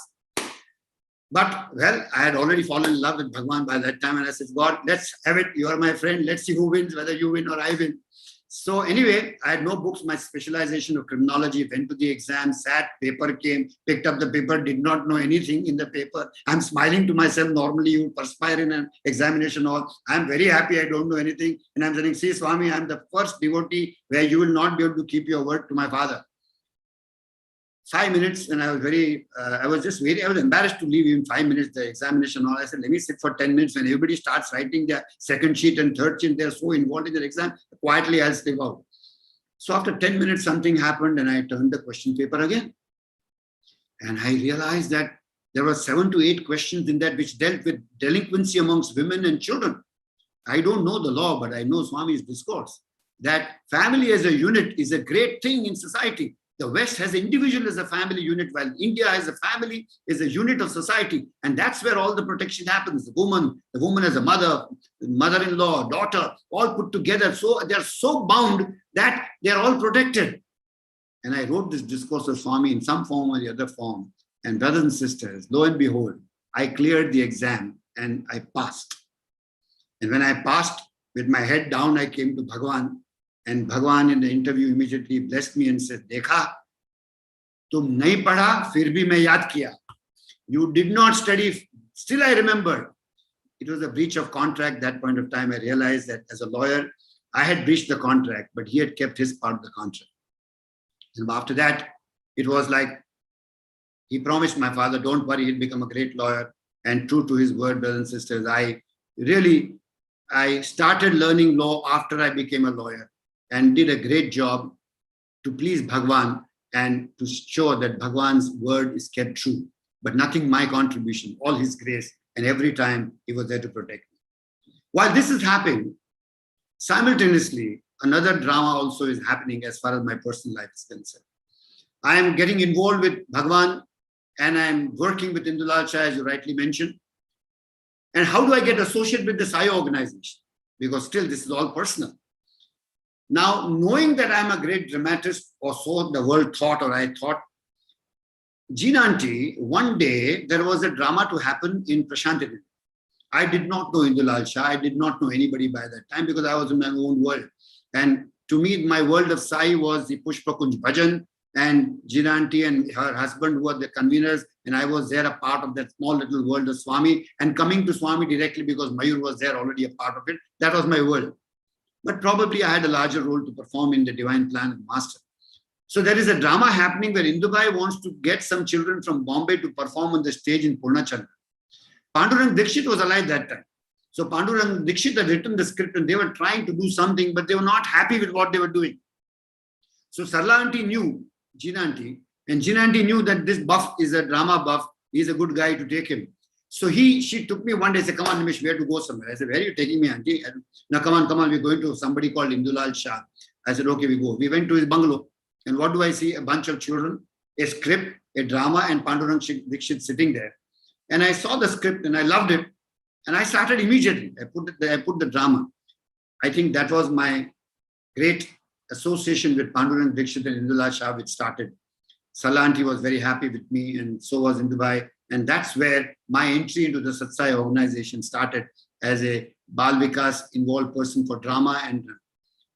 But, well, I had already fallen in love with Bhagavan by that time. And I said, God, let's have it. You are my friend. Let's see who wins, whether you win or I win. So anyway, I had no books. My specialization of criminology, went to the exam, sat, paper came, picked up the paper, did not know anything in the paper. I'm smiling to myself. Normally you perspire in an examination hall. I'm very happy I don't know anything. And I'm saying, see, Swami, I'm the first devotee where you will not be able to keep your word to my father. 5 minutes, and I was embarrassed to leave in 5 minutes, the examination hall. I said, let me sit for 10 minutes. When everybody starts writing their second sheet and third sheet, they're so involved in their exam, quietly I'll slip out. So after 10 minutes, something happened and I turned the question paper again. And I realized that there were 7 to 8 questions in that which dealt with delinquency amongst women and children. I don't know the law, but I know Swami's discourse, that family as a unit is a great thing in society. The West has individual as a family unit, while India as a family is a unit of society. And that's where all the protection happens. The woman as a mother, mother-in-law, daughter, all put together. So they're so bound that they're all protected. And I wrote this discourse of Swami in some form or the other form. And brothers and sisters, lo and behold, I cleared the exam and I passed. And when I passed, with my head down, I came to Bhagavan. And Bhagavan in the interview immediately blessed me and said, Dekha, tum nahi padha, fir bhi main yaad kiya. You did not study, still I remember. It was a breach of contract. That point of time, I realized that as a lawyer, I had breached the contract, but he had kept his part of the contract. And after that, it was like, he promised my father, don't worry, he'll become a great lawyer. And true to his word, brothers and sisters, I started learning law after I became a lawyer. And did a great job to please Bhagavan and to show that Bhagavan's word is kept true. But nothing my contribution, all his grace, and every time he was there to protect me. While this is happening, simultaneously, another drama also is happening as far as my personal life is concerned. I am getting involved with Bhagavan and I'm working with Indulal Shah, as you rightly mentioned. And how do I get associated with the Sai organization? Because still this is all personal. Now, knowing that I'm a great dramatist, or so the world thought, or I thought, Jinanti, one day there was a drama to happen in Prashanti. I did not know Indulal Shah. I did not know anybody by that time because I was in my own world. And to me, my world of Sai was the Pushpa Kunj Bhajan and Jinanti and her husband who were the conveners. And I was there a part of that small little world of Swami and coming to Swami directly because Mayur was there already a part of it. That was my world. But probably I had a larger role to perform in the divine plan of Master. So there is a drama happening where Indubai wants to get some children from Bombay to perform on the stage in Purnachandra. Pandurang Dikshit was alive that time. So Pandurang Dikshit had written the script and they were trying to do something, but they were not happy with what they were doing. So Sarla Aunty knew, Jina Aunty, and Jina Aunty knew that this buff is a drama buff. He's a good guy to take him. So she took me one day and said, come on, Nimish, we have to go somewhere. I said, where are you taking me, Auntie? Now, come on, we're going to somebody called Indulal Shah. I said, okay, we go. We went to his bungalow. And what do I see? A bunch of children, a script, a drama, and Pandurang Dixit sitting there. And I saw the script and I loved it. And I started immediately. I put the drama. I think that was my great association with Pandurang Dixit and Indulal Shah, which started. Salanti was very happy with me, and so was Indubai. And that's where my entry into the Sathya Sai organization started as a Bal Vikas involved person for drama.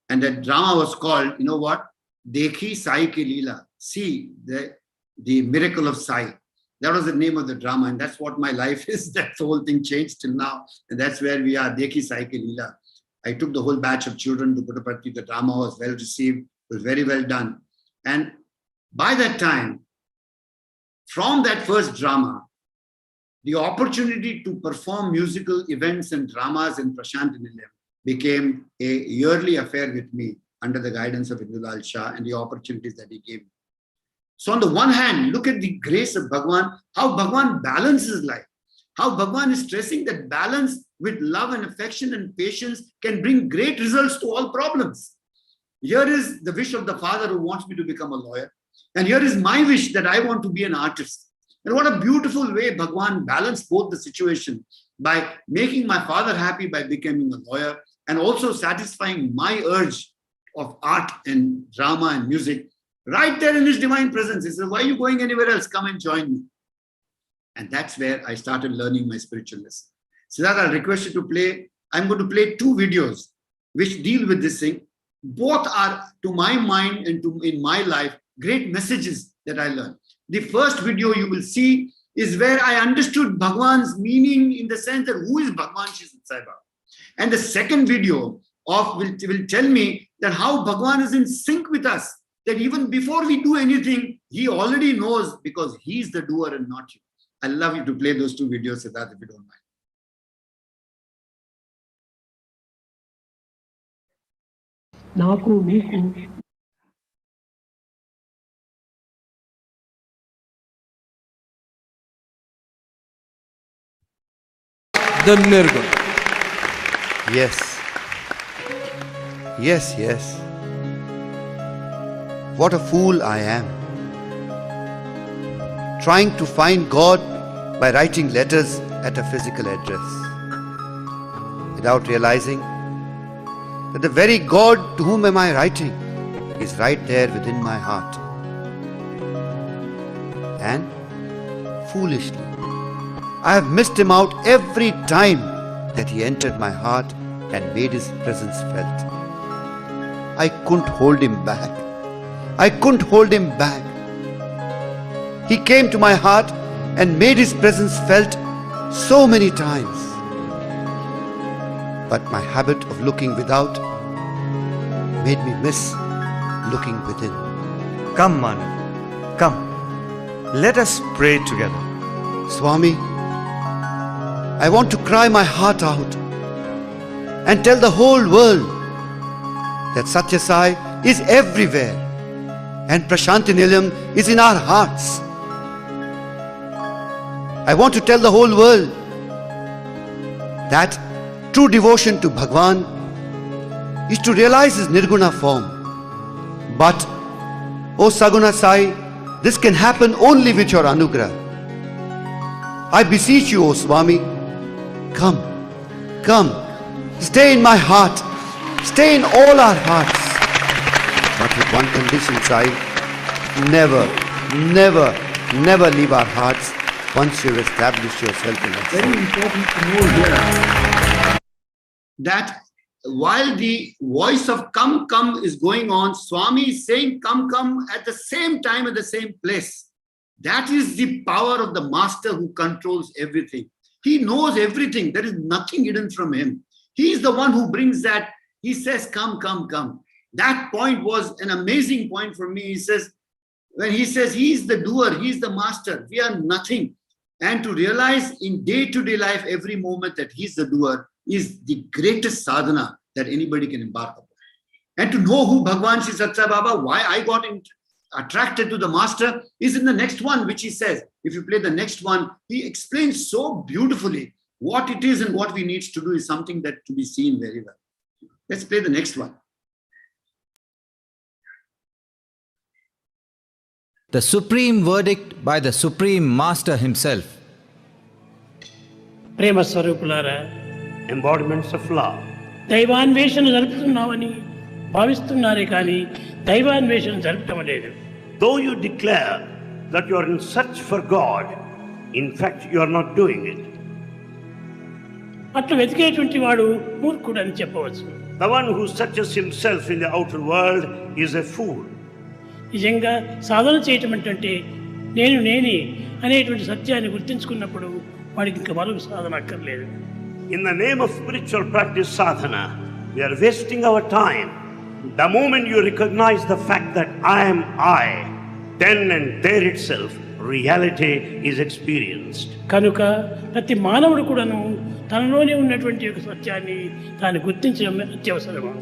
And that drama was called, you know what? Dekhi Sai Ki Leela. See the miracle of Sai. That was the name of the drama. And that's what my life is. That's the whole thing changed till now. And that's where we are, Dekhi Sai Ki Leela. I took the whole batch of children to Puttaparthi. The drama was well received, was very well done. And by that time, from that first drama, the opportunity to perform musical events and dramas in Prashant Nilayam became a yearly affair with me under the guidance of Indulal Shah and the opportunities that he gave me. So on the one hand, look at the grace of Bhagwan, how Bhagwan balances life, how Bhagwan is stressing that balance with love and affection and patience can bring great results to all problems. Here is the wish of the father who wants me to become a lawyer. And here is my wish that I want to be an artist. And what a beautiful way Bhagwan balanced both the situation by making my father happy by becoming a lawyer and also satisfying my urge of art and drama and music right there in his divine presence. He said, why are you going anywhere else? Come and join me. And that's where I started learning my spiritual lesson. Siddharth, I'll request you to play. I'm going to play 2 videos which deal with this thing. Both are, to my mind and in my life, great messages that I learned. The first video you will see is where I understood Bhagwan's meaning in the sense that who is Bhagwan Shri Sathya Sai Baba. And the second video will tell me that how Bhagwan is in sync with us, that even before we do anything, he already knows because he's the doer and not you. I'd love you to play those 2 videos, Siddharth, if you don't mind. నాకు మీకు the Nirgun. Yes. Yes, yes. What a fool I am. Trying to find God by writing letters at a physical address, without realizing that the very God to whom am I writing is right there within my heart. And foolishly, I have missed him out every time that he entered my heart and made his presence felt. I couldn't hold him back. I couldn't hold him back. He came to my heart and made his presence felt so many times. But my habit of looking without made me miss looking within. Come, Manav, come. Let us pray together. Swami, I want to cry my heart out and tell the whole world that Sathya Sai is everywhere and Prashanti Nilayam is in our hearts. I want to tell the whole world that true devotion to Bhagwan is to realize his Nirguna form. But, O Saguna Sai, this can happen only with your Anugrah. I beseech you, O Swami, come, come, stay in my heart, stay in all our hearts. But with one condition, Sai, never, never, never leave our hearts once you've established yourself in us. Very important to know here that while the voice of come, come is going on, Swami is saying come, come at the same time, at the same place. That is the power of the master who controls everything. He knows everything. There is nothing hidden from him. He is the one who brings that. He says, come, come, come. That point was an amazing point for me. He says, when he says he is the doer, he is the master, we are nothing. And to realize in day-to-day life, every moment that he's the doer is the greatest sadhana that anybody can embark upon. And to know who Bhagwan Shri Sathya Sai Baba, why I got attracted to the master, is in the next one, which he says. If you play the next one, he explains so beautifully what it is and what we need to do is something that to be seen very well. Let's play the next one. the supreme verdict by the Supreme Master himself. ప్రేమ స్వరూపులారా, embodiments of love. దైవాన్వేషణ జరుపుతున్నామని భావిస్తున్నారే కానీ దైవాన్వేషణ జరపటం లేదు. Though you declare that you are in search for God, in fact you are not doing it. అట్లా వెతికేటువంటి వాడు మూర్ఖుడు అని చెప్పవచ్చు. The one who searches himself in the outer world is a fool. నిజంగా సాధన చేయటం అంటే నేనే అనేటువంటి సత్యాన్ని గుర్తించుకున్నప్పుడు వాడికి ఇంకా మరొక సాధన అక్కర్లేదు. In the name of spiritual practice sadhana, we are wasting our time. The moment you recognize the fact that I am I, then and there itself reality is experienced. కనుక ప్రతి మానవుడు కూడాను తనలోనే ఉన్నటువంటి ఒక సత్యాన్ని తాను గుర్తించడం అత్యవసరము.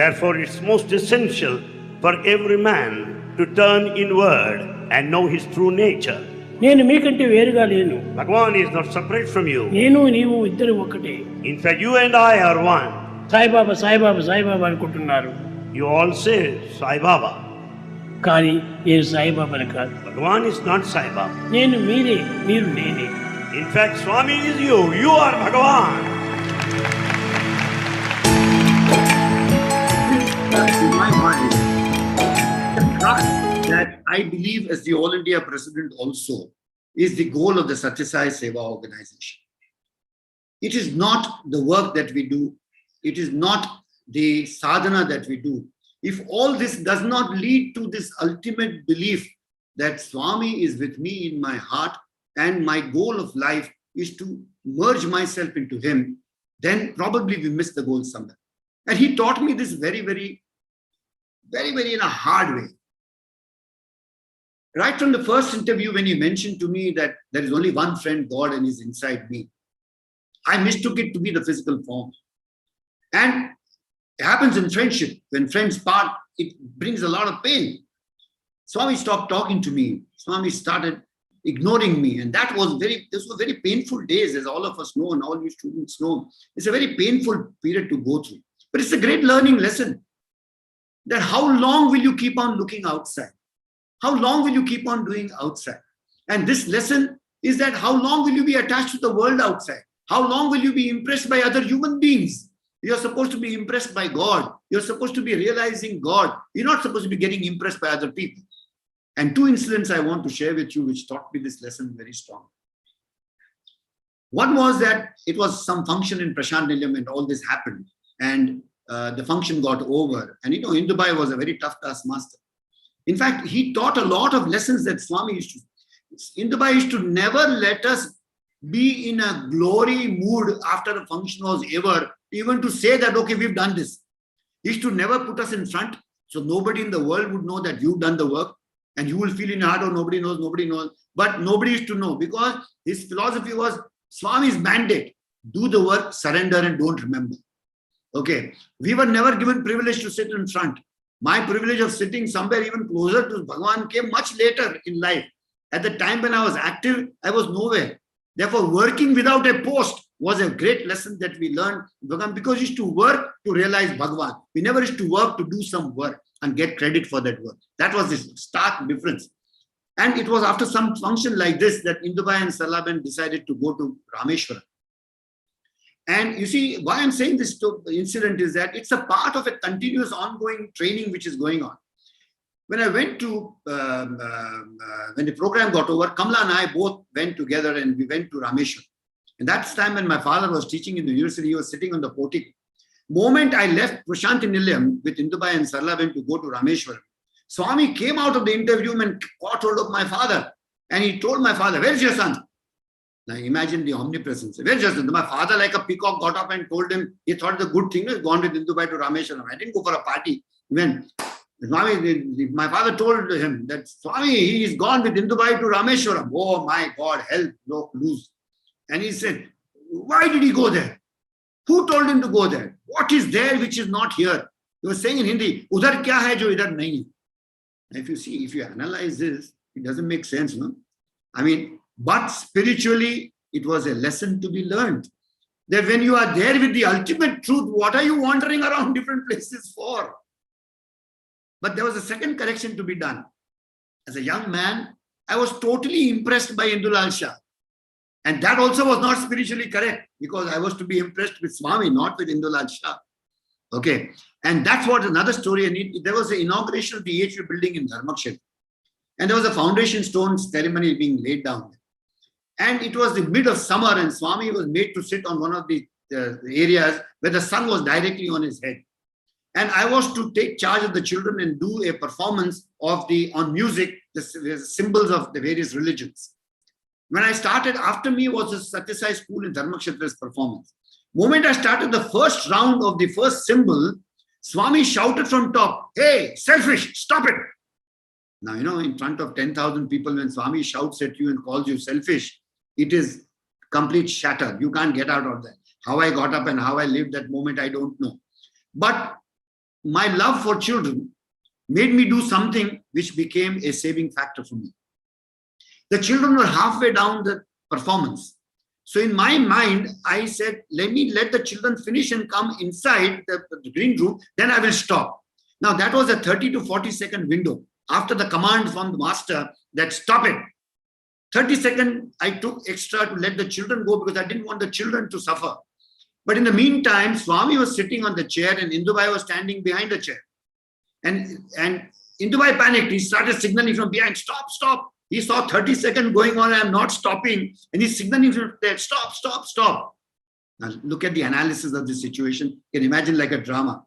Therefore it's most essential for every man to turn inward and know his true nature. నేను మీకంటే వేరుగా లేను. Bhagavan is not separate from you. నేను నీవు ఇద్దరు ఒకటే. In fact, you and I are one. Saibaba Saibaba Saibaba అనుకుంటున్నారు. You all say Sai Baba. కానీ నేను సాయిబాబాని కాదు. Bhagavan is not Sai Baba. నేను మీరే, మీరు నేనే. In fact, Swami is you. You are Bhagavan. In my mind, the trust that I believe as the All India President also is the goal of the Sathya Sai Seva organization. It is not the work that we do. It is not the sadhana that we do. If all this does not lead to this ultimate belief that Swami is with me in my heart and my goal of life is to merge myself into him, then probably we miss the goal somewhere. And he taught me this very in a hard way. Right from the first interview, when he mentioned to me that there is only one friend, God, and he's inside me, I mistook it to be the physical form. And it happens in friendship. When friends part, it brings a lot of pain. Swami stopped talking to me. Swami started ignoring me. And those were very painful days, as all of us know, and all you students know. It's a very painful period to go through. But it's a great learning lesson. That how long will you keep on looking outside? How long will you keep on doing outside? And this lesson is that how long will you be attached to the world outside? How long will you be impressed by other human beings? You're supposed to be impressed by God. You're supposed to be realizing God. You're not supposed to be getting impressed by other people. And two incidents I want to share with you which taught me this lesson very strong. One was that it was some function in Prashant Nilayam and all this happened. And the function got over. And in Dubai was a very tough taskmaster. In fact, he taught a lot of lessons that Swami used to. In Dubai, used to never let us be in a glory mood after a function was over, even to say that, okay, we've done this. He used to never put us in front, so nobody in the world would know that you've done the work, and you will feel in your heart, oh, nobody knows. But nobody used to know, because his philosophy was Swami's mandate: do the work, surrender, and don't remember. Okay, we were never given privilege to sit in front. My privilege of sitting somewhere even closer to Bhagavan came much later in life. At the time when I was active, I was nowhere. Therefore, working without a post was a great lesson that we learned, because we used to work to realize Bhagavan. We never used to work to do some work and get credit for that work. That was the stark difference. And it was after some function like this that Indubai and Salaban decided to go to Rameshwaram. And you see, why I'm saying this incident is that it's a part of a continuous ongoing training which is going on. When I went to, when the program got over, Kamla and I both went together and we went to Rameshwaram. And that's time when my father was teaching in the university, he was sitting on the portico. Moment I left Prashant Nilayam with Indubai and Sarlaben to go to Rameshwaram, Swami came out of the interview and caught hold of my father. And he told my father, where's your son? Now imagine the omnipresence. Where's your son? My father, like a peacock, got up and told him, he thought the good thing is gone with Indubai to Rameshwaram. I didn't go for a party. When my father told him that Swami, he is gone with Indubai to Rameshwaram. Oh my God, hell broke loose. And he said, why did he go there? Who told him to go there? What is there which is not here? He was saying in Hindi, udhar kya hai jo idhar nahi hai? If you see, if you analyze this, it doesn't make sense, no? I mean, but spiritually, it was a lesson to be learned. That when you are there with the ultimate truth, what are you wandering around different places for? But there was a second correction to be done. As a young man, I was totally impressed by Indulal Shah. And that also was not spiritually correct, because I was to be impressed with Swami, not with Indulal Shah. Okay. And that's what another story I need. There was the inauguration of the EHV building in Dharmakshetra. And there was a foundation stone ceremony being laid down. And it was the mid of summer, and Swami was made to sit on one of the areas where the sun was directly on his head. And I was to take charge of the children and do a performance of on music, the symbols of the various religions. When I started, after me was the Sathya Sai school in Dharmakshetra's performance. Moment I started the first round of the first symbol, Swami shouted from top, "Hey, selfish, stop it." Now, in front of 10,000 people, when Swami shouts at you and calls you selfish, it is complete shatter. You can't get out of that. How I got up and how I lived that moment, I don't know. But my love for children made me do something which became a saving factor for me. The children were halfway down the performance. So in my mind, I said, let the children finish and come inside the green room, then I will stop. Now that was a 30 to 40 second window. After the command from the master that stop it, 30 seconds I took extra to let the children go, because I didn't want the children to suffer. But in the meantime, Swami was sitting on the chair and Indubai was standing behind the chair. And Indubai panicked. He started signaling from behind, "Stop, stop." He saw 30 seconds going on, I'm not stopping. And he's signaling from there, "Stop, stop, stop." Now look at the analysis of this situation. You can imagine like a drama.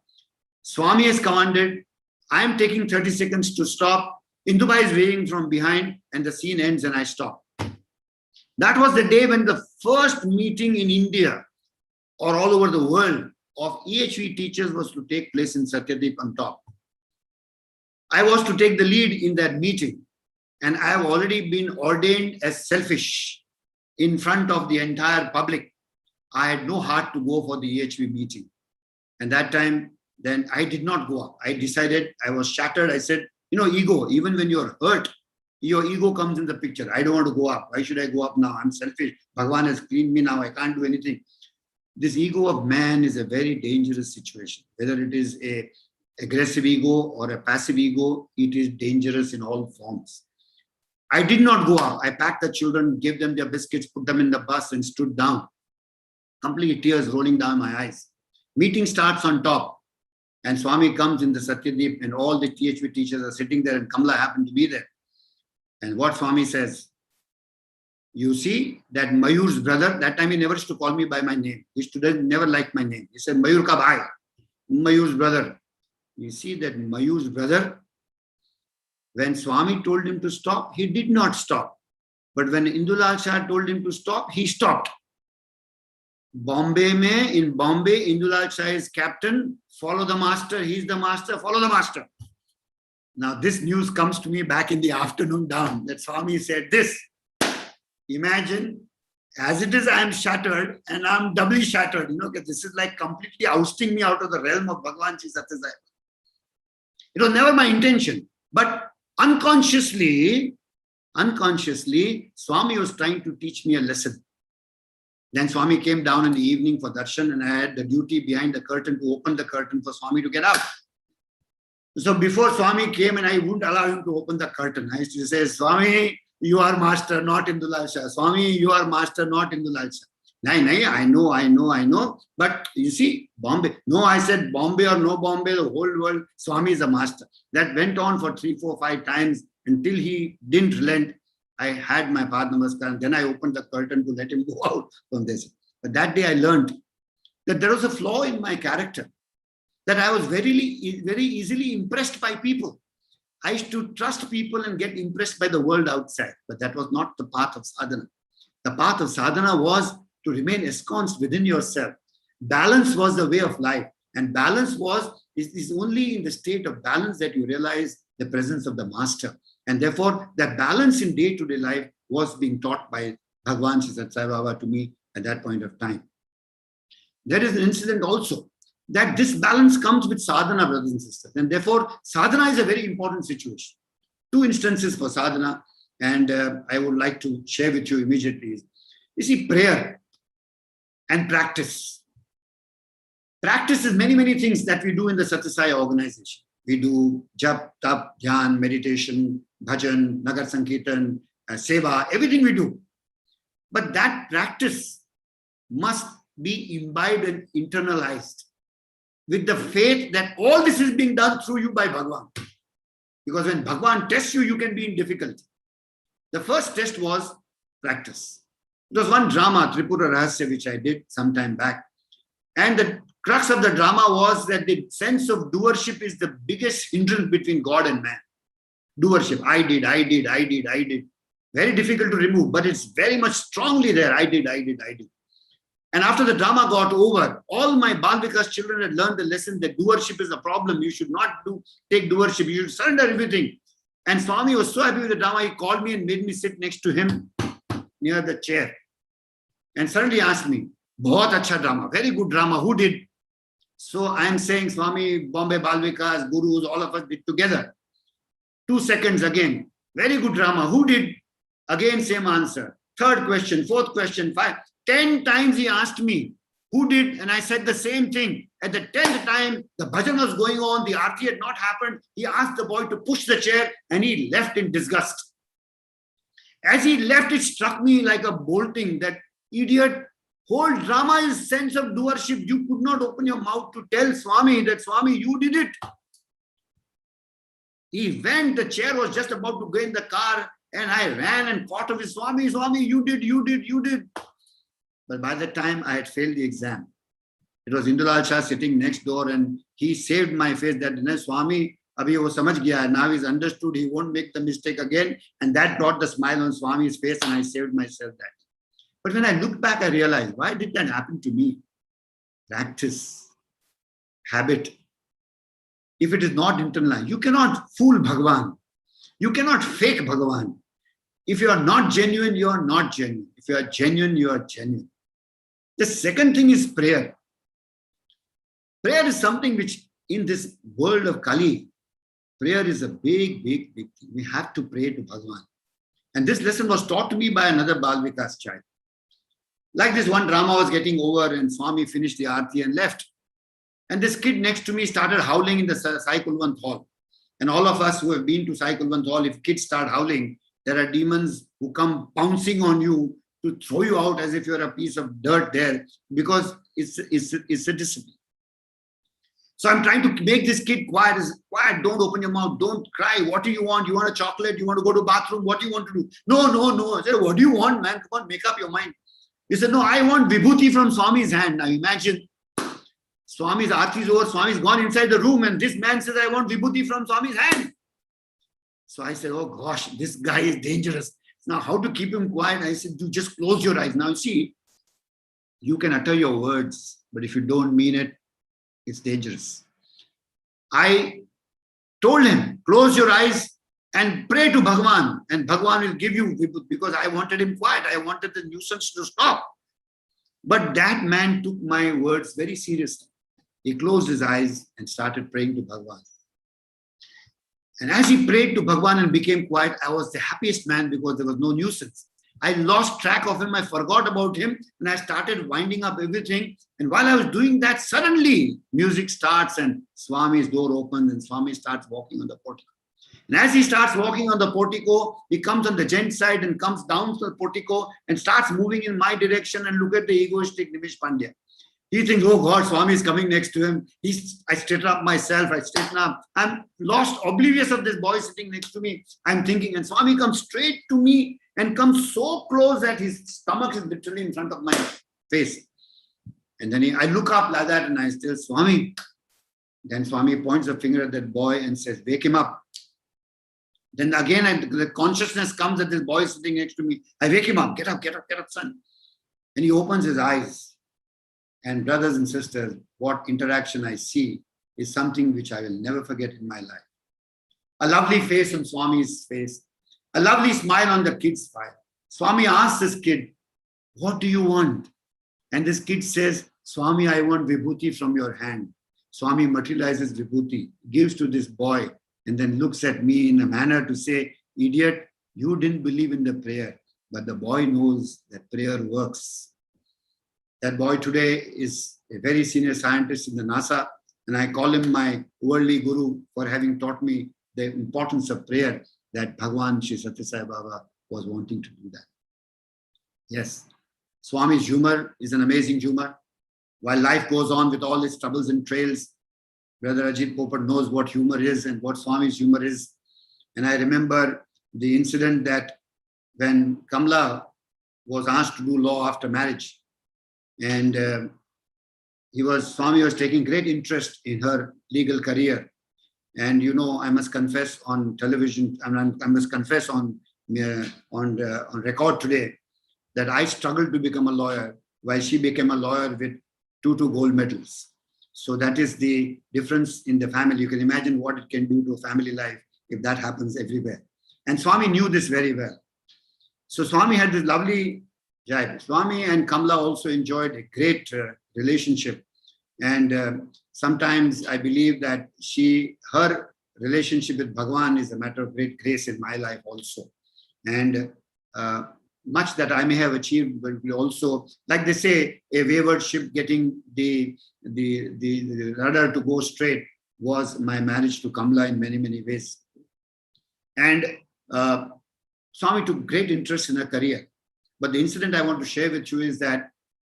Swami has commanded, I am taking 30 seconds to stop. Indubai is waving from behind, and the scene ends and I stop. That was the day when the first meeting in India or all over the world of EHV teachers was to take place in Satyadip on top. I was to take the lead in that meeting, and I have already been ordained as selfish in front of the entire public. I had no heart to go for the EHV meeting. And that time, then I did not go up. I decided, I was shattered. I said, ego, even when you're hurt, your ego comes in the picture. I don't want to go up. Why should I go up now? I'm selfish. Bhagwan has cleaned me now. I can't do anything. This ego of man is a very dangerous situation. Whether it is a aggressive ego or a passive ego, it is dangerous in all forms. I did not go up. I packed the children, gave them their biscuits, put them in the bus and stood down. Complete tears rolling down my eyes. Meeting starts on top. And Swami comes in the Satyadip and all the THV teachers are sitting there, and Kamala happened to be there. And what Swami says, you see that Mayur's brother, that time he never used to call me by my name. He student never liked my name. He said, Mayur ka bhai, Mayur's brother. You see that Mayur's brother, when Swami told him to stop, he did not stop. But when Indulal Shah told him to stop, he stopped. In Bombay, Indulal Shah is captain, follow the master, he's the master, follow the master. Now this news comes to me back in the afternoon down, that Swami said this. Imagine, as it is, I am shattered and I'm doubly shattered. This is like completely ousting me out of the realm of Bhagwan Shri Sathya Sai. It was never my intention, but unconsciously, Swami was trying to teach me a lesson. Then Swami came down in the evening for darshan, and I had the duty behind the curtain to open the curtain for Swami to get out. So before Swami came, and I wouldn't allow him to open the curtain, I used to say, Swami, you are master, not Indulal Shah. Swami, you are master, not Indulal Shah. Nahi, I know. But you see, Bombay. No, I said Bombay or no Bombay, the whole world, Swami is a master. That went on for 3, 4, 5 times until he didn't relent. I had my Pad Namaskar, and then I opened the curtain to let him go out from this. But that day I learned that there was a flaw in my character, that I was very easily impressed by people. I used to trust people and get impressed by the world outside, but that was not the path of sadhana. The path of sadhana was to remain ensconced within yourself. Balance was the way of life, and balance is only in the state of balance that you realize the presence of the master. And therefore, that balance in day-to-day life was being taught by Bhagwan Shri Sathya Sai Baba to me at that point of time. There is an incident also that this balance comes with sadhana, brothers and sisters. And therefore, sadhana is a very important situation. 2 instances for sadhana, and I would like to share with you immediately. You see, prayer and practice. Practice is many things that we do in the Sathya Sai organization. We do jap, tap, dhyan, meditation, bhajan, nagar sankirtan, seva, everything we do. But that practice must be imbibed and internalized with the faith that all this is being done through you by Bhagwan. Because when Bhagwan tests you, you can be in difficulty. The first test was practice. It was one drama, Tripura Rahasya, which I did some time back. And the crux of the drama was that the sense of doership is the biggest hindrance between God and man. Doership, I did. Very difficult to remove, but it's very much strongly there. I did. And after the drama got over, all my Balvikas children had learned the lesson that doership is a problem. You should not take doership. You should surrender everything. And Swami was so happy with the drama, he called me and made me sit next to him near the chair. And suddenly asked me, "Bahut acha drama, very good drama. Who did?" So I am saying, Swami, Bombay Balvikas, Gurus, all of us did together. 2 seconds again, very good drama. Who did? Again, same answer. Third question, fourth question, 10 times he asked me, who did? And I said the same thing. At the 10th time, the bhajan was going on, the aarti had not happened. He asked the boy to push the chair and he left in disgust. As he left, it struck me like a bolting that, idiot, whole drama is sense of doership. You could not open your mouth to tell Swami that, Swami, you did it. He went, the chair was just about to go in the car, and I ran and caught of his, Swami, you did. But by the time I had failed the exam, it was Indulal Shah sitting next door, and he saved my face that, Swami, abhi wo samajh gaya, now he's understood, he won't make the mistake again. And that brought the smile on Swami's face, and I saved myself that. But when I look back, I realized, why did that happen to me? Practice, habit. If it is not internalized, you cannot fool Bhagavan. You cannot fake Bhagavan. If you are not genuine, you are not genuine. If you are genuine, you are genuine. The second thing is prayer. Prayer is something which, in this world of Kali, prayer is a big thing. We have to pray to Bhagavan. And this lesson was taught to me by another Balvikas child. Like this one drama was getting over and Swami finished the aarti and left. And this kid next to me started howling in the Sai Kulwant hall. And all of us who have been to Sai Kulwant hall, if kids start howling, there are demons who come pouncing on you to throw you out as if you're a piece of dirt there, because it's a discipline. So I'm trying to make this kid quiet. Quiet, don't open your mouth, don't cry. What do you want? You want a chocolate? You want to go to the bathroom? What do you want to do? No. I said, what do you want, man? Come on, make up your mind. He said, no, I want vibhuti from Swami's hand. Now imagine, Swami's aarti is over, Swami's gone inside the room, and this man says, I want vibhuti from Swami's hand. So I said, oh gosh, this guy is dangerous. Now, how to keep him quiet? I said, just close your eyes. Now, see, you can utter your words, but if you don't mean it, it's dangerous. I told him, close your eyes and pray to Bhagavan, and Bhagavan will give you, because I wanted him quiet. I wanted the nuisance to stop. But that man took my words very seriously. He closed his eyes and started praying to Bhagavan. And as he prayed to Bhagavan and became quiet, I was the happiest man because there was no nuisance. I lost track of him. I forgot about him, and I started winding up everything. And while I was doing that, suddenly music starts and Swami's door opens and Swami starts walking on the portico. And as he starts walking on the portico, he comes on the gent side and comes down to the portico and starts moving in my direction. And look at the egoistic Nimish Pandya. He thinks, oh God, Swami is coming next to him. I straighten up myself. I'm lost, oblivious of this boy sitting next to me. I'm thinking, and Swami comes straight to me and comes so close that his stomach is literally in front of my face. And then I look up like that and I still, Swami. Then Swami points a finger at that boy and says, wake him up. Then again, the consciousness comes that this boy is sitting next to me. I wake him up. Get up, son. And he opens his eyes. And brothers and sisters, what interaction I see is something which I will never forget in my life. A lovely face on Swami's face. A lovely smile on the kid's face. Swami asks this kid, what do you want? And this kid says, Swami, I want vibhuti from your hand. Swami materializes vibhuti, gives to this boy, and then looks at me in a manner to say, idiot, you didn't believe in the prayer, but the boy knows that prayer works. That boy today is a very senior scientist in the NASA. And I call him my worldly guru for having taught me the importance of prayer, that Bhagwan Shri Sathya Sai Baba was wanting to do that. Yes, Swami's humor is an amazing humor. While life goes on with all its troubles and trails, Brother Ajit Popat knows what humor is and what Swami's humor is. And I remember the incident that when Kamla was asked to do law after marriage, and Swami was taking great interest in her legal career. And I must confess on television, I must confess on record today that I struggled to become a lawyer while she became a lawyer with two gold medals. So that is the difference in the family. You can imagine what it can do to a family life if that happens everywhere. And Swami knew this very well. So Swami had this lovely jibe. Swami and Kamla also enjoyed a great relationship. And sometimes I believe that her relationship with Bhagwan is a matter of great grace in my life also. And much that I may have achieved, but we also, like they say, a wayward ship getting the rudder to go straight was my marriage to Kamla in many, many ways. And Swami took great interest in her career. But the incident I want to share with you is that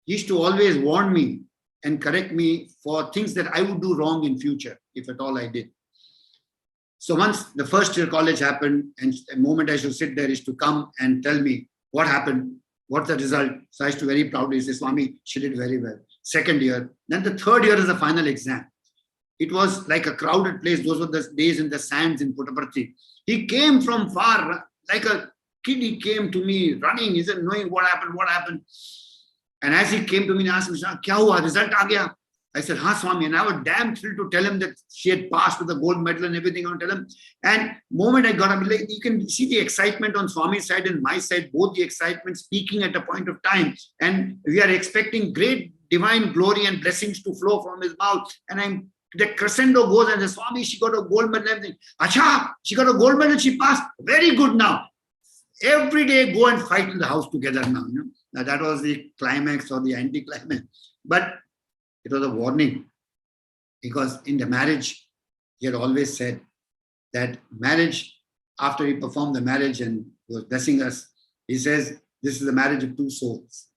he used to always warn me and correct me for things that I would do wrong in future, if at all I did. So once the first year college happened, and the moment I should sit there is to come and tell me what happened, what's the result. So I used to very proudly say, Swami, she did very well. Second year, then the third year is the final exam. It was like a crowded place. Those were the days in the sands in Puttaparthi. He came from far, like a kid. He came to me running. He said, knowing what happened. And as he came to me and asked me, kya hua, result aa gaya? I said, ha Swami. And I was damn thrilled to tell him that she had passed with the gold medal and everything. I would tell him. And moment I got up, like, you can see the excitement on Swami's side and my side, both the excitement speaking at a point of time. And we are expecting great divine glory and blessings to flow from his mouth. And the crescendo goes and the Swami, she got a gold medal and everything. Acha, she got a gold medal, she passed. Very good now. Every day go and fight in the house together now. Now that was the climax or the anti-climax. But it was a warning, because in the marriage, he had always said that marriage, after he performed the marriage and was blessing us, he says, this is the marriage of two souls.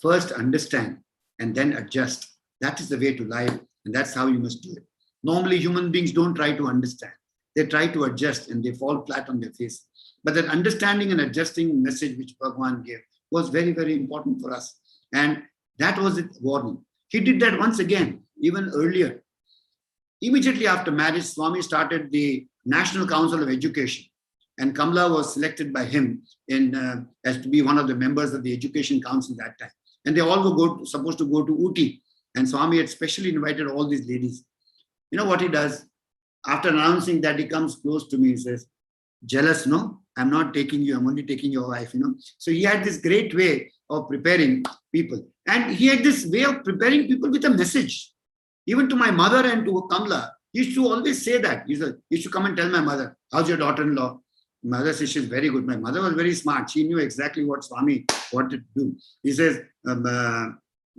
First understand and then adjust. That is the way to life, and that's how you must do it. Normally, human beings don't try to understand. They try to adjust and they fall flat on their face. But that understanding and adjusting message which Bhagwan gave was very, very important for us. And that was it warning. He did that once again, even earlier. Immediately after marriage, Swami started the National Council of Education. And Kamla was selected by him as to be one of the members of the Education Council that time. And they all were supposed to go to Ooty. And Swami had specially invited all these ladies. You know what he does? After announcing that, he comes close to me and says, jealous, no? I'm not taking you, I'm only taking your wife, So he had this great way of preparing people. And he had this way of preparing people with a message. Even to my mother and to Kamla, he used to always say that. He used to come and tell my mother, how's your daughter-in-law? My mother says she's very good. My mother was very smart. She knew exactly what Swami wanted to do. He says,